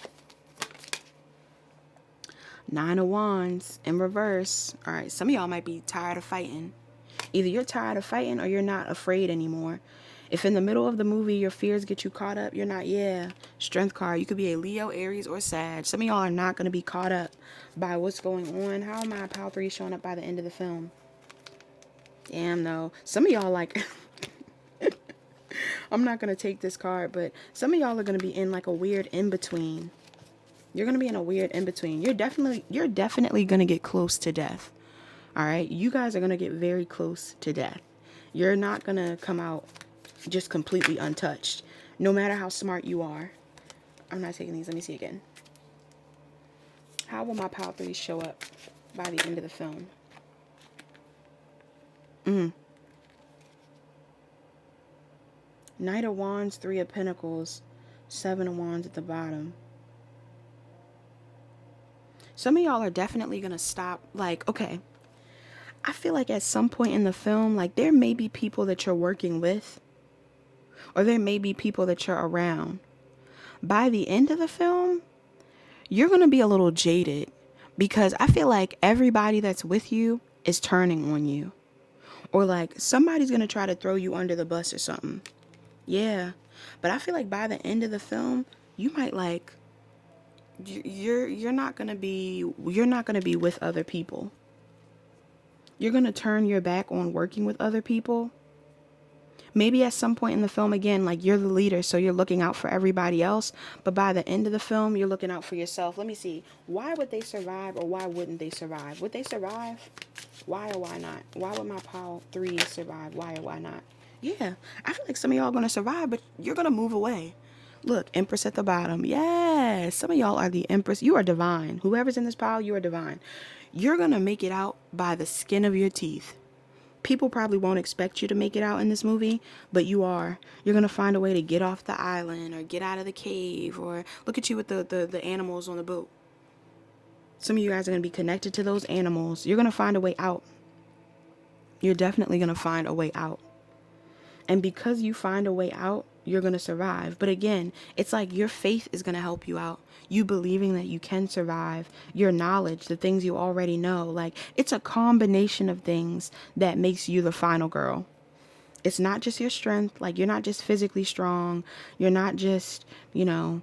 9 of Wands in reverse. All right, some of y'all might be tired of fighting. Either you're tired of fighting or you're not afraid anymore. If in the middle of the movie your fears get you caught up, you're not, Strength card. You could be a Leo, Aries, or Sag. Some of y'all are not going to be caught up by what's going on. How am I pile 3 showing up by the end of the film? Damn, though. Some of y'all like... I'm not going to take this card, but some of y'all are going to be in like a weird in-between. You're going to be in a weird in-between. You're definitely going to get close to death. All right? You guys are going to get very close to death. You're not going to come out just completely untouched, no matter how smart you are. I'm not taking these. Let me see again. How will my pile 3 show up by the end of the film? Knight of Wands, 3 of Pentacles, 7 of Wands at the bottom. Some of y'all are definitely going to stop. Like, okay, I feel like at some point in the film, like there may be people that you're working with, or there may be people that you're around. By the end of the film, you're going to be a little jaded because I feel like everybody that's with you is turning on you. Or like somebody's going to try to throw you under the bus or something. Yeah. But I feel like by the end of the film, you might like, you're not going to be with other people. You're going to turn your back on working with other people. Maybe at some point in the film, again, like you're the leader, so you're looking out for everybody else. But by the end of the film, you're looking out for yourself. Let me see. Why would they survive or why wouldn't they survive? Would they survive? Why or why not? Why would my pile 3 survive? Why or why not? Yeah, I feel like some of y'all are going to survive, but you're going to move away. Look, Empress at the bottom. Yes, some of y'all are the Empress. You are divine. Whoever's in this pile, you are divine. You're going to make it out by the skin of your teeth. People probably won't expect you to make it out in this movie, but you are. You're going to find a way to get off the island or get out of the cave, or look at you with the animals on the boat. Some of you guys are going to be connected to those animals. You're going to find a way out. You're definitely going to find a way out. And because you find a way out, you're going to survive. But again, it's like your faith is going to help you out. You believing that you can survive, your knowledge, the things you already know. Like, it's a combination of things that makes you the final girl. It's not just your strength. Like, you're not just physically strong. You're not just, you know,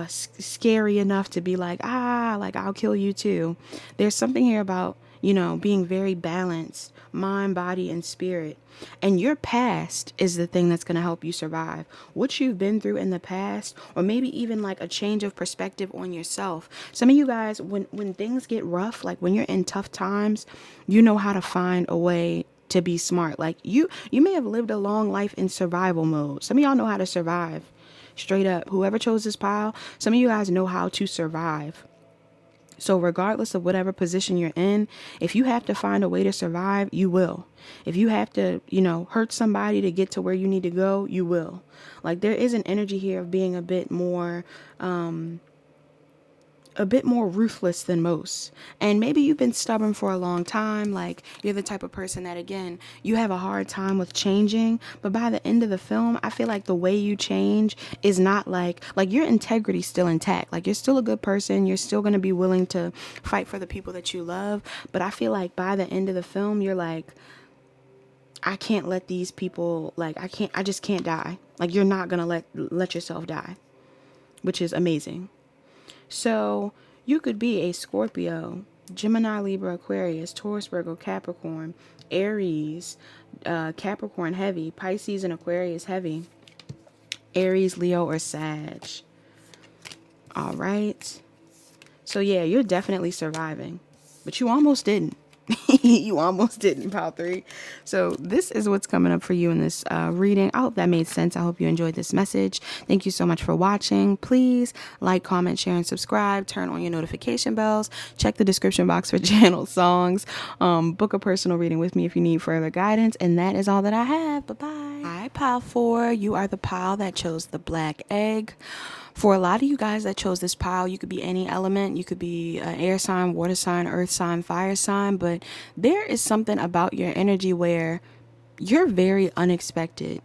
scary enough to be like, like, I'll kill you too. There's something here about, you know, being very balanced, mind, body, and spirit. And your past is the thing that's going to help you survive. What you've been through in the past, or maybe even like a change of perspective on yourself. Some of you guys, when things get rough, like when you're in tough times, you know how to find a way to be smart. Like, you may have lived a long life in survival mode. Some of y'all know how to survive. Straight up, whoever chose this pile, some of you guys know how to survive. So regardless of whatever position you're in, if you have to find a way to survive, you will. If you have to, you know, hurt somebody to get to where you need to go, you will. Like, there is an energy here of being a bit more ruthless than most. And maybe you've been stubborn for a long time. Like, you're the type of person that, again, you have a hard time with changing. But by the end of the film, I feel like the way you change is not like your integrity's still intact. Like, you're still a good person. You're still going to be willing to fight for the people that you love. But I feel like by the end of the film, you're like, I can't let these people, like, I just can't die. Like, you're not going to let yourself die, which is amazing. So you could be a Scorpio, Gemini, Libra, Aquarius, Taurus, Virgo, Capricorn, Aries, Capricorn heavy, Pisces and Aquarius heavy, Aries, Leo, or Sag. All right. So yeah, you're definitely surviving, but you almost didn't. You almost didn't, pile 3. So this is what's coming up for you in this reading. I hope that made sense. I hope you enjoyed this message. Thank you so much for watching. Please like, comment, share, and subscribe. Turn on your notification bells. Check the description box for channel songs. Book a personal reading with me if you need further guidance. And that is all that I have. Bye-bye. Hi, pile 4. You are the pile that chose the black egg. For a lot of you guys that chose this pile, you could be any element. You could be an air sign, water sign, earth sign, fire sign. But there is something about your energy where you're very unexpected.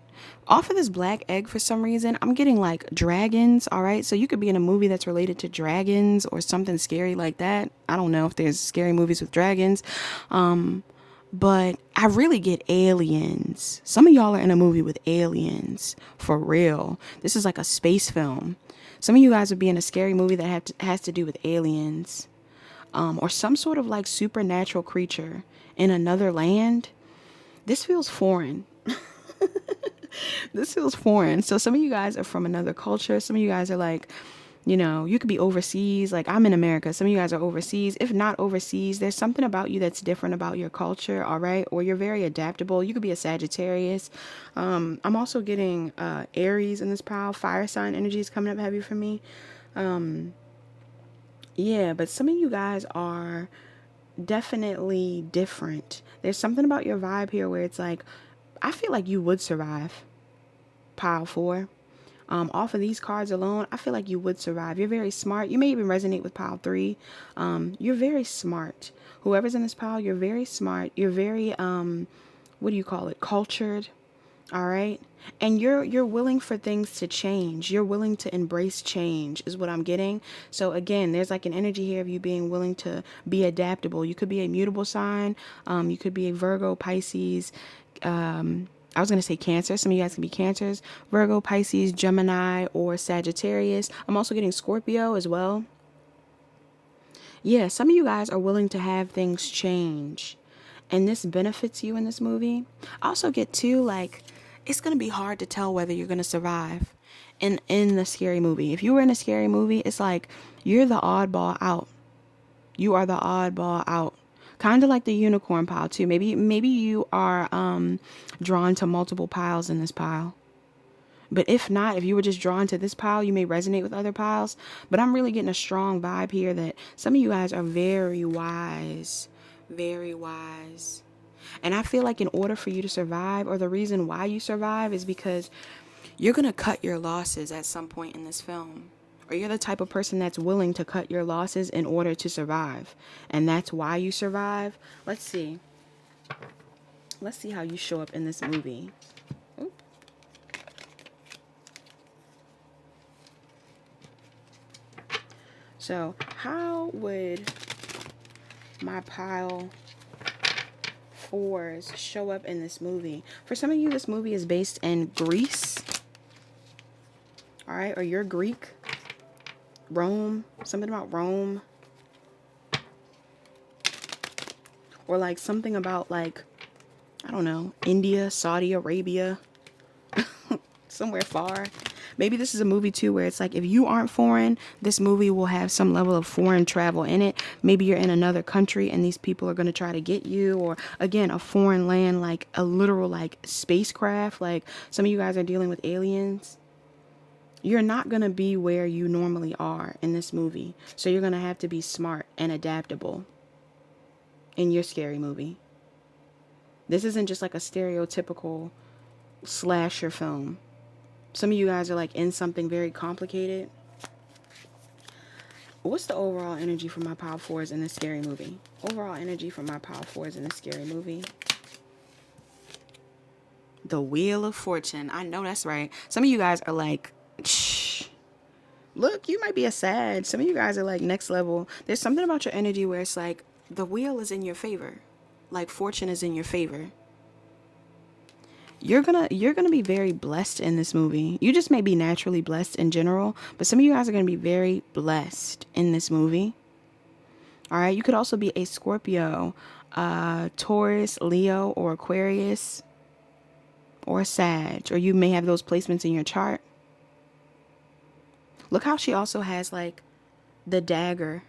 Off of this black egg, for some reason, I'm getting like dragons. All right. So you could be in a movie that's related to dragons or something scary like that. I don't know if there's scary movies with dragons. But I really get aliens. Some of y'all are in a movie with aliens, for real. This is like a space film. Some of you guys would be in a scary movie that has to do with aliens, or some sort of like supernatural creature in another land. This feels foreign. This feels foreign. So some of you guys are from another culture. Some of you guys are like, you know, you could be overseas. Like, I'm in America. Some of you guys are overseas. If not overseas, there's something about you that's different about your culture, all right? Or you're very adaptable. You could be a Sagittarius. I'm also getting Aries in this pile. Fire sign energy is coming up heavy for me. Yeah, but some of you guys are definitely different. There's something about your vibe here where it's like, I feel like you would survive. Pile 4. Off of these cards alone, I feel like you would survive. You're very smart. You may even resonate with pile 3. You're very smart. Whoever's in this pile, you're very smart. You're very, what do you call it? Cultured. All right. And you're willing for things to change. You're willing to embrace change is what I'm getting. So again, there's like an energy here of you being willing to be adaptable. You could be a mutable sign. You could be a Virgo, Pisces, I was going to say Cancer. Some of you guys can be Cancers, Virgo, Pisces, Gemini, or Sagittarius. I'm also getting Scorpio as well. Yeah, some of you guys are willing to have things change. And this benefits you in this movie. I also get too, like, it's going to be hard to tell whether you're going to survive in the scary movie. If you were in a scary movie, it's like you're the oddball out. You are the oddball out. Kind of like the unicorn pile too. Maybe you are drawn to multiple piles in this pile. But if not, if you were just drawn to this pile, you may resonate with other piles. But I'm really getting a strong vibe here that some of you guys are very wise. Very wise. And I feel like in order for you to survive, or the reason why you survive, is because you're going to cut your losses at some point in this film. Or you're the type of person that's willing to cut your losses in order to survive. And that's why you survive. Let's see. Let's see how you show up in this movie. Oop. So how would my pile fours show up in this movie. For some of you, this movie is based in Greece. All right, or you're Greek. Rome, something about Rome. Or like something about like, I don't know, India, Saudi Arabia, somewhere far. Maybe this is a movie too where it's like if you aren't foreign, this movie will have some level of foreign travel in it. Maybe you're in another country and these people are going to try to get you, or again, a foreign land, like a literal like spacecraft. Like some of you guys are dealing with aliens. You're not going to be where you normally are in this movie. So you're going to have to be smart and adaptable in your scary movie. This isn't just like a stereotypical slasher film. Some of you guys are like in something very complicated. What's the overall energy for my power fours in this scary movie? Overall energy for my power fours in this scary movie. The Wheel of Fortune. I know that's right. Some of you guys are like, shh. Look, you might be a sad. Some of you guys are like next level. There's something about your energy where it's like the wheel is in your favor. Like fortune is in your favor. You're gonna be very blessed in this movie. You just may be naturally blessed in general, but some of you guys are gonna be very blessed in this movie. All right, you could also be a Scorpio, Taurus, Leo, or Aquarius, or a Sag, or you may have those placements in your chart. Look how she also has like the dagger.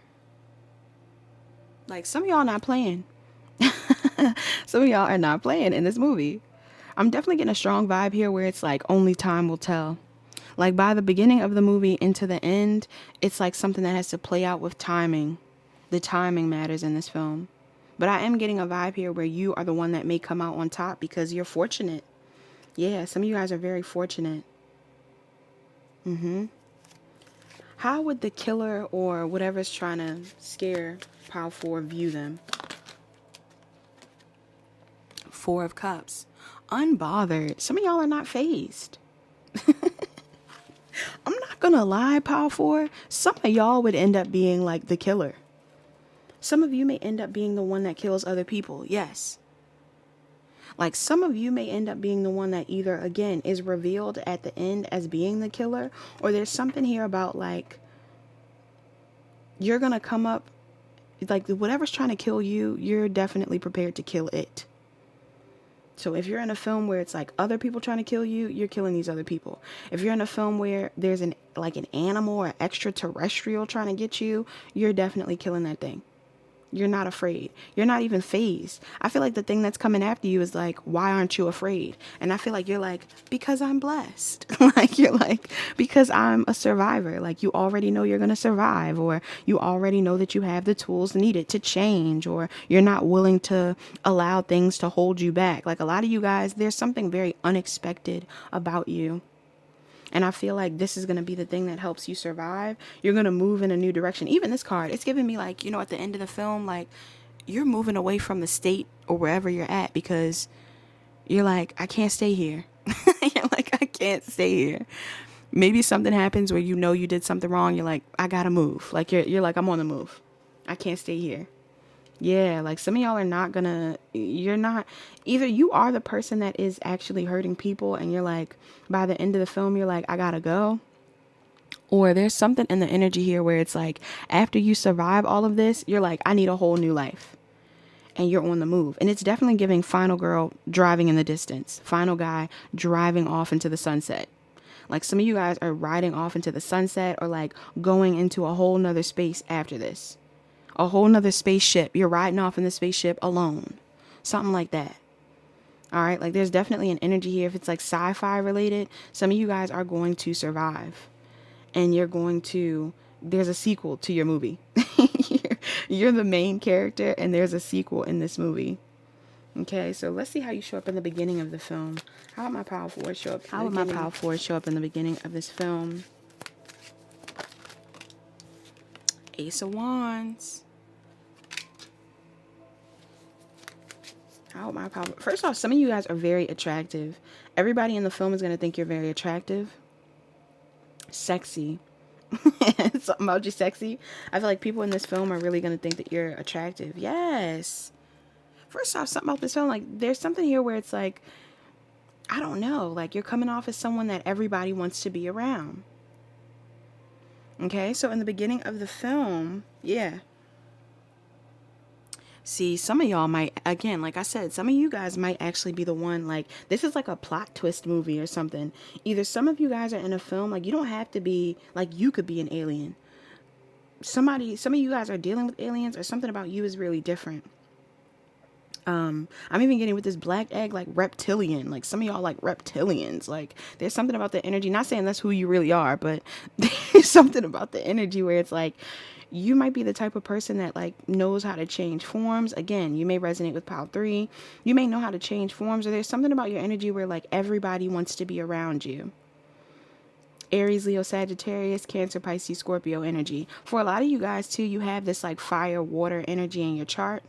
Like some of y'all not playing. Some of y'all are not playing in this movie. I'm definitely getting a strong vibe here where it's like only time will tell. Like by the beginning of the movie into the end, it's like something that has to play out with timing. The timing matters in this film. But I am getting a vibe here where you are the one that may come out on top because you're fortunate. Yeah, some of you guys are very fortunate. How would the killer or whatever's trying to scare Power 4 view them? Four of Cups. Unbothered. Some of y'all are not fazed. I'm not gonna lie, Power 4. Some of y'all would end up being like the killer. Some of you may end up being the one that kills other people. Yes. Like some of you may end up being the one that either, again, is revealed at the end as being the killer, or there's something here about like, you're gonna come up, like whatever's trying to kill you, you're definitely prepared to kill it. So if you're in a film where it's like other people trying to kill you, you're killing these other people. If you're in a film where there's an animal or extraterrestrial trying to get you, you're definitely killing that thing. You're not afraid. You're not even fazed. I feel like the thing that's coming after you is like, why aren't you afraid? And I feel like you're like, because I'm blessed. Like you're like, because I'm a survivor. Like you already know you're going to survive, or you already know that you have the tools needed to change, or you're not willing to allow things to hold you back. Like a lot of you guys, there's something very unexpected about you. And I feel like this is going to be the thing that helps you survive. You're going to move in a new direction. Even this card, it's giving me like, you know, at the end of the film, like you're moving away from the state or wherever you're at because you're like, I can't stay here. You're like, I can't stay here. Maybe something happens where you know you did something wrong. You're like, I got to move. Like you're like, I'm on the move. I can't stay here. Yeah, like some of y'all are not gonna, you're not, either you are the person that is actually hurting people and you're like, by the end of the film, you're like, I gotta go. Or there's something in the energy here where it's like, after you survive all of this, you're like, I need a whole new life. And you're on the move. And it's definitely giving final girl driving in the distance. Final guy driving off into the sunset. Like some of you guys are riding off into the sunset or like going into a whole nother space after this. A whole nother spaceship. You're riding off in the spaceship alone. Something like that. All right. Like there's definitely an energy here. If it's like sci-fi related, some of you guys are going to survive. And you're going to, there's a sequel to your movie. You're the main character and there's a sequel in this movie. Okay. So let's see how you show up in the beginning of the film. How would my power forward show up? How would my power forward show up in the beginning of this film? Ace of Wands. How my power. First off, some of you guys are very attractive. Everybody in the film is going to think you're very attractive. Sexy. Something about you sexy. I feel like people in this film are really going to think that you're attractive. Yes. First off, something about this film, like, there's something here where it's like, I don't know, like, you're coming off as someone that everybody wants to be around. Okay, so in the beginning of the film, yeah. See, some of y'all might, again, like I said, some of you guys might actually be the one, like, this is like a plot twist movie or something. Either some of you guys are in a film, like, you don't have to be, like, you could be an alien. Some of you guys are dealing with aliens, or something about you is really different. I'm even getting with this black egg, like reptilian, like some of y'all like reptilians, like there's something about the energy, not saying that's who you really are, but there's something about the energy where it's like, you might be the type of person that like knows how to change forms. Again, you may resonate with pile 3. You may know how to change forms, or there's something about your energy where like everybody wants to be around you. Aries, Leo, Sagittarius, Cancer, Pisces, Scorpio energy. For a lot of you guys too, you have this like fire, water energy in your chart.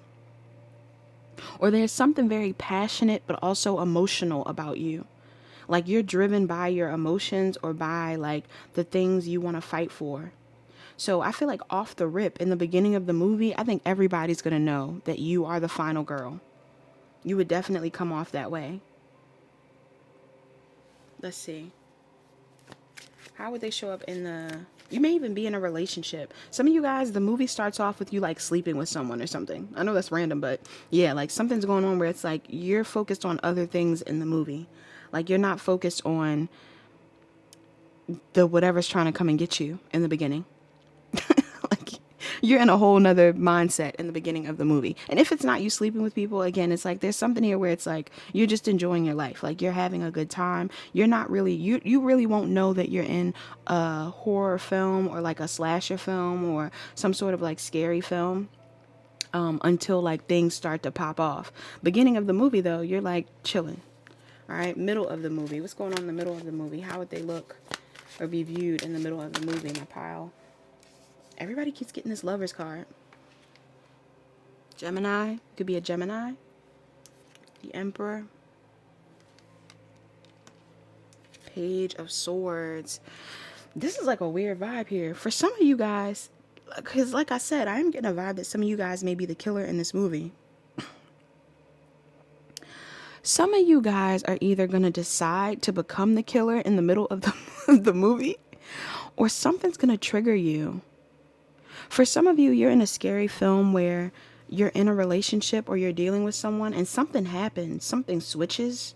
Or there's something very passionate but also emotional about you. Like you're driven by your emotions or by like the things you want to fight for. So I feel like off the rip in the beginning of the movie, I think everybody's going to know that you are the final girl. You would definitely come off that way. Let's see. How would they show up in the... You may even be in a relationship. Some of you guys, the movie starts off with you like sleeping with someone or something. I know that's random, but yeah, like something's going on where it's like you're focused on other things in the movie. Like you're not focused on the whatever's trying to come and get you in the beginning. Like you're in a whole nother mindset in the beginning of the movie. And if it's not you sleeping with people, again, it's like there's something here where it's like you're just enjoying your life. Like you're having a good time. You're not really, you really won't know that you're in a horror film or like a slasher film or some sort of like scary film until like things start to pop off. Beginning of the movie though, you're like chilling. All right, middle of the movie. What's going on in the middle of the movie? How would they look or be viewed in the middle of the movie? My pile. Everybody keeps getting this lover's card. Gemini. Could be a Gemini. The Emperor. Page of Swords. This is like a weird vibe here. For some of you guys, because like I said, I am getting a vibe that some of you guys may be the killer in this movie. Some of you guys are either going to decide to become the killer in the middle of the movie, or something's going to trigger you. For some of you, you're in a scary film where you're in a relationship or you're dealing with someone and something happens, something switches.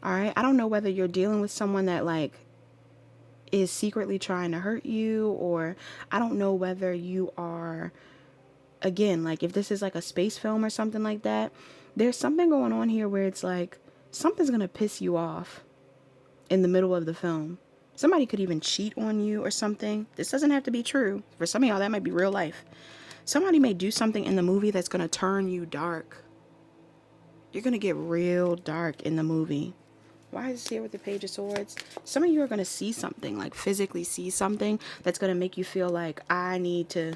All right. I don't know whether you're dealing with someone that like is secretly trying to hurt you, or I don't know whether you are, again, like if this is like a space film or something like that, there's something going on here where it's like something's going to piss you off in the middle of the film. Somebody could even cheat on you or something. This doesn't have to be true. For some of y'all, that might be real life. Somebody may do something in the movie that's going to turn you dark. You're going to get real dark in the movie. Why is this here with the Page of Swords? Some of you are going to see something, like physically see something that's going to make you feel like I need to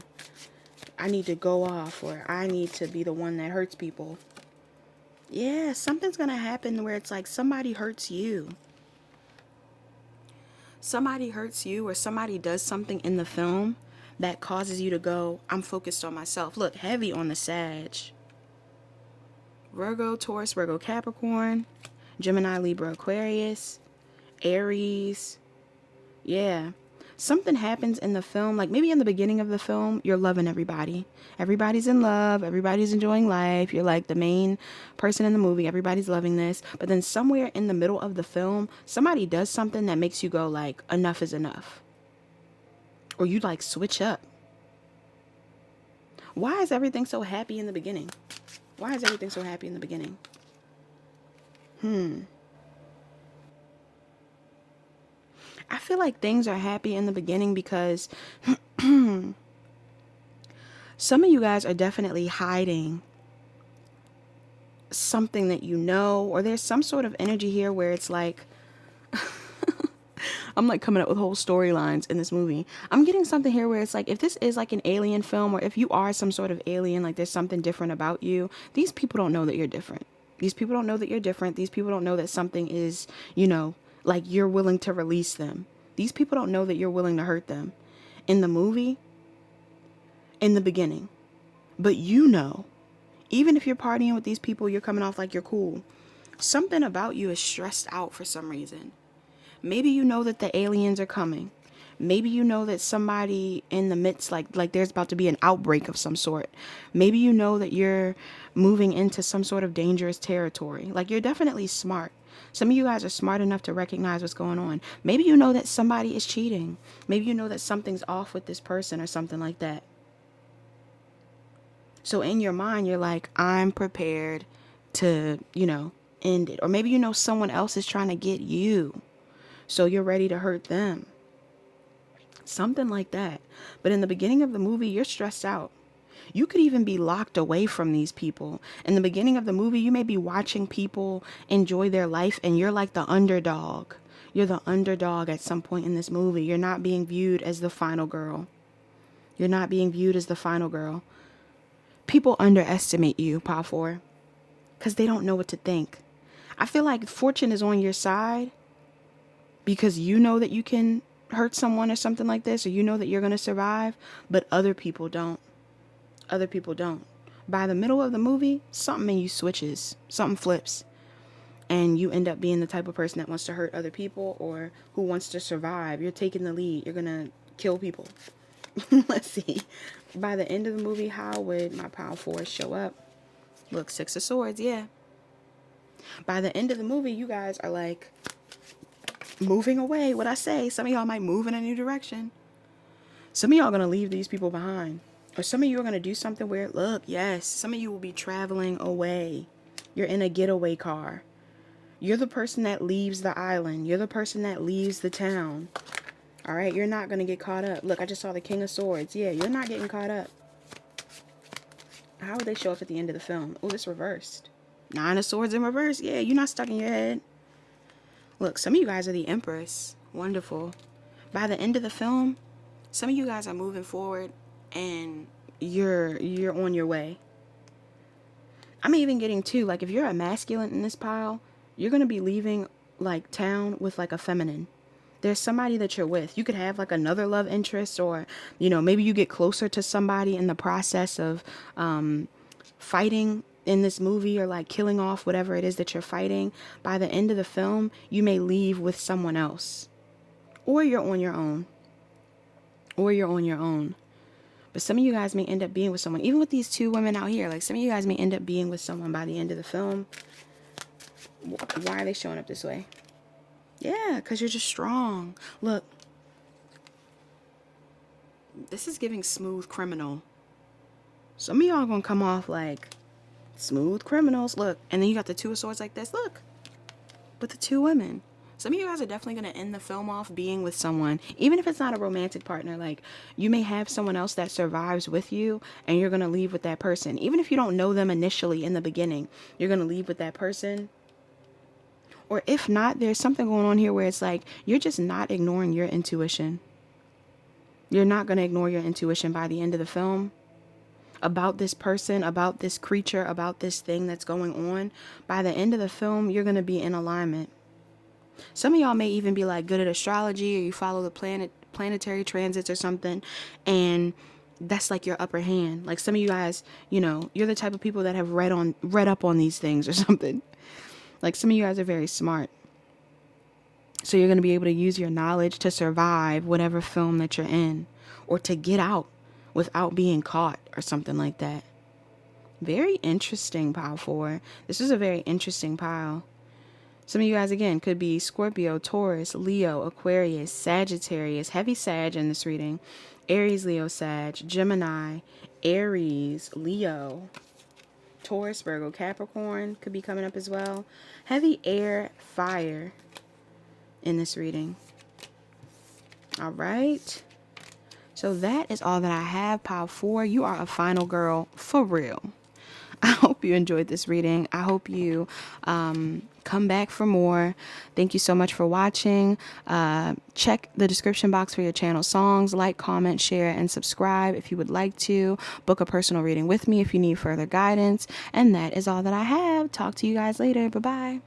go off, or I need to be the one that hurts people. Yeah, something's going to happen where it's like somebody hurts you. Somebody hurts you, or somebody does something in the film that causes you to go, I'm focused on myself. Look, heavy on the Sag. Virgo, Taurus, Virgo, Capricorn, Gemini, Libra, Aquarius, Aries. Yeah. Something happens in the film, like maybe in the beginning of the film, you're loving everybody. Everybody's in love. Everybody's enjoying life. You're like the main person in the movie. Everybody's loving this. But then somewhere in the middle of the film, somebody does something that makes you go like, enough is enough. Or you like switch up. Why is everything so happy in the beginning? Why is everything so happy in the beginning? I feel like things are happy in the beginning because some of you guys are definitely hiding something that you know, or there's some sort of energy here where it's like, I'm like coming up with whole storylines in this movie. I'm getting something here where it's like, if this is like an alien film, or if you are some sort of alien, like there's something different about you, these people don't know that you're different. These people don't know that you're different. These people don't know that something is, like you're willing to release them. These people don't know that you're willing to hurt them in the movie, in the beginning. But you know, Even if you're partying with these people, you're coming off like you're cool. Something about you is stressed out for some reason. Maybe you know that the aliens are coming. Maybe you know that somebody in the midst, like there's about to be an outbreak of some sort. Maybe you know that you're moving into some sort of dangerous territory. Like, you're definitely smart. Some of you guys are smart enough to recognize what's going on. Maybe you know that somebody is cheating. Maybe you know that something's off with this person or something like that. So in your mind, you're like, I'm prepared to, end it. Or maybe you know someone else is trying to get you, so you're ready to hurt them. Something like that. But in the beginning of the movie, you're stressed out. You could even be locked away from these people. In the beginning of the movie, you may be watching people enjoy their life and you're like the underdog. You're the underdog at some point in this movie. You're not being viewed as the final girl. You're not being viewed as the final girl. People underestimate you, Pile 4, because they don't know what to think. I feel like fortune is on your side because you know that you can hurt someone or something like this, or you know that you're going to survive, but other people don't. Other people don't. By the middle of the movie, something in you switches, something flips, and you end up being the type of person that wants to hurt other people or who wants to survive. You're taking the lead. You're going to kill people. Let's see. By the end of the movie, how would my Pile 4 show up? Look, 6 of Swords, yeah. By the end of the movie, you guys are like moving away. What I say, some of y'all might move in a new direction. Some of y'all are going to leave these people behind. Or some of you are going to do something where, look, yes, some of you will be traveling away. You're in a getaway car. You're the person that leaves the island. You're the person that leaves the town. All right, you're not going to get caught up. Look, I just saw the King of Swords. Yeah, you're not getting caught up. How would they show up at the end of the film? Oh, it's reversed. 9 of Swords in reverse. Yeah, you're not stuck in your head. Look, some of you guys are the Empress. Wonderful. By the end of the film, some of you guys are moving forward and you're on your way. I'm even getting too, like, if you're a masculine in this pile, you're going to be leaving like town with like a feminine. There's somebody that you're with. You could have like another love interest, or, maybe you get closer to somebody in the process of fighting in this movie, or like killing off whatever it is that you're fighting. By the end of the film, you may leave with someone else, or you're on your own. But some of you guys may end up being with someone, even with these 2 women out here. Like, some of you guys may end up being with someone by the end of the film. Why are they showing up this way? Yeah, because you're just strong. Look, this is giving smooth criminal. Some of y'all gonna come off like smooth criminals. Look, and then you got the 2 of Swords like this. Look, with the 2 women. Some of you guys are definitely going to end the film off being with someone, even if it's not a romantic partner. Like, you may have someone else that survives with you, and you're going to leave with that person. Even if you don't know them initially in the beginning, you're going to leave with that person. Or if not, there's something going on here where it's like, you're just not ignoring your intuition. You're not going to ignore your intuition by the end of the film. About this person, about this creature, about this thing that's going on. By the end of the film, you're going to be in alignment. Some of y'all may even be like good at astrology, or you follow the planetary transits or something, and that's like your upper hand. Like, some of you guys, you're the type of people that have read up on these things or something. Like, some of you guys are very smart. So you're going to be able to use your knowledge to survive whatever film that you're in, or to get out without being caught or something like that. Very interesting, Pile 4. This is a very interesting pile. Some of you guys, again, could be Scorpio, Taurus, Leo, Aquarius, Sagittarius, heavy Sag in this reading, Aries, Leo, Sag, Gemini, Aries, Leo, Taurus, Virgo, Capricorn could be coming up as well. Heavy air, fire in this reading. All right. So that is all that I have, Pile 4. You are a final girl for real. I hope you enjoyed this reading. I hope you come back for more. Thank you so much for watching. Check the description box for your channel songs. Like, comment, share, and subscribe if you would like to. Book a personal reading with me if you need further guidance. And that is all that I have. Talk to you guys later. Bye-bye.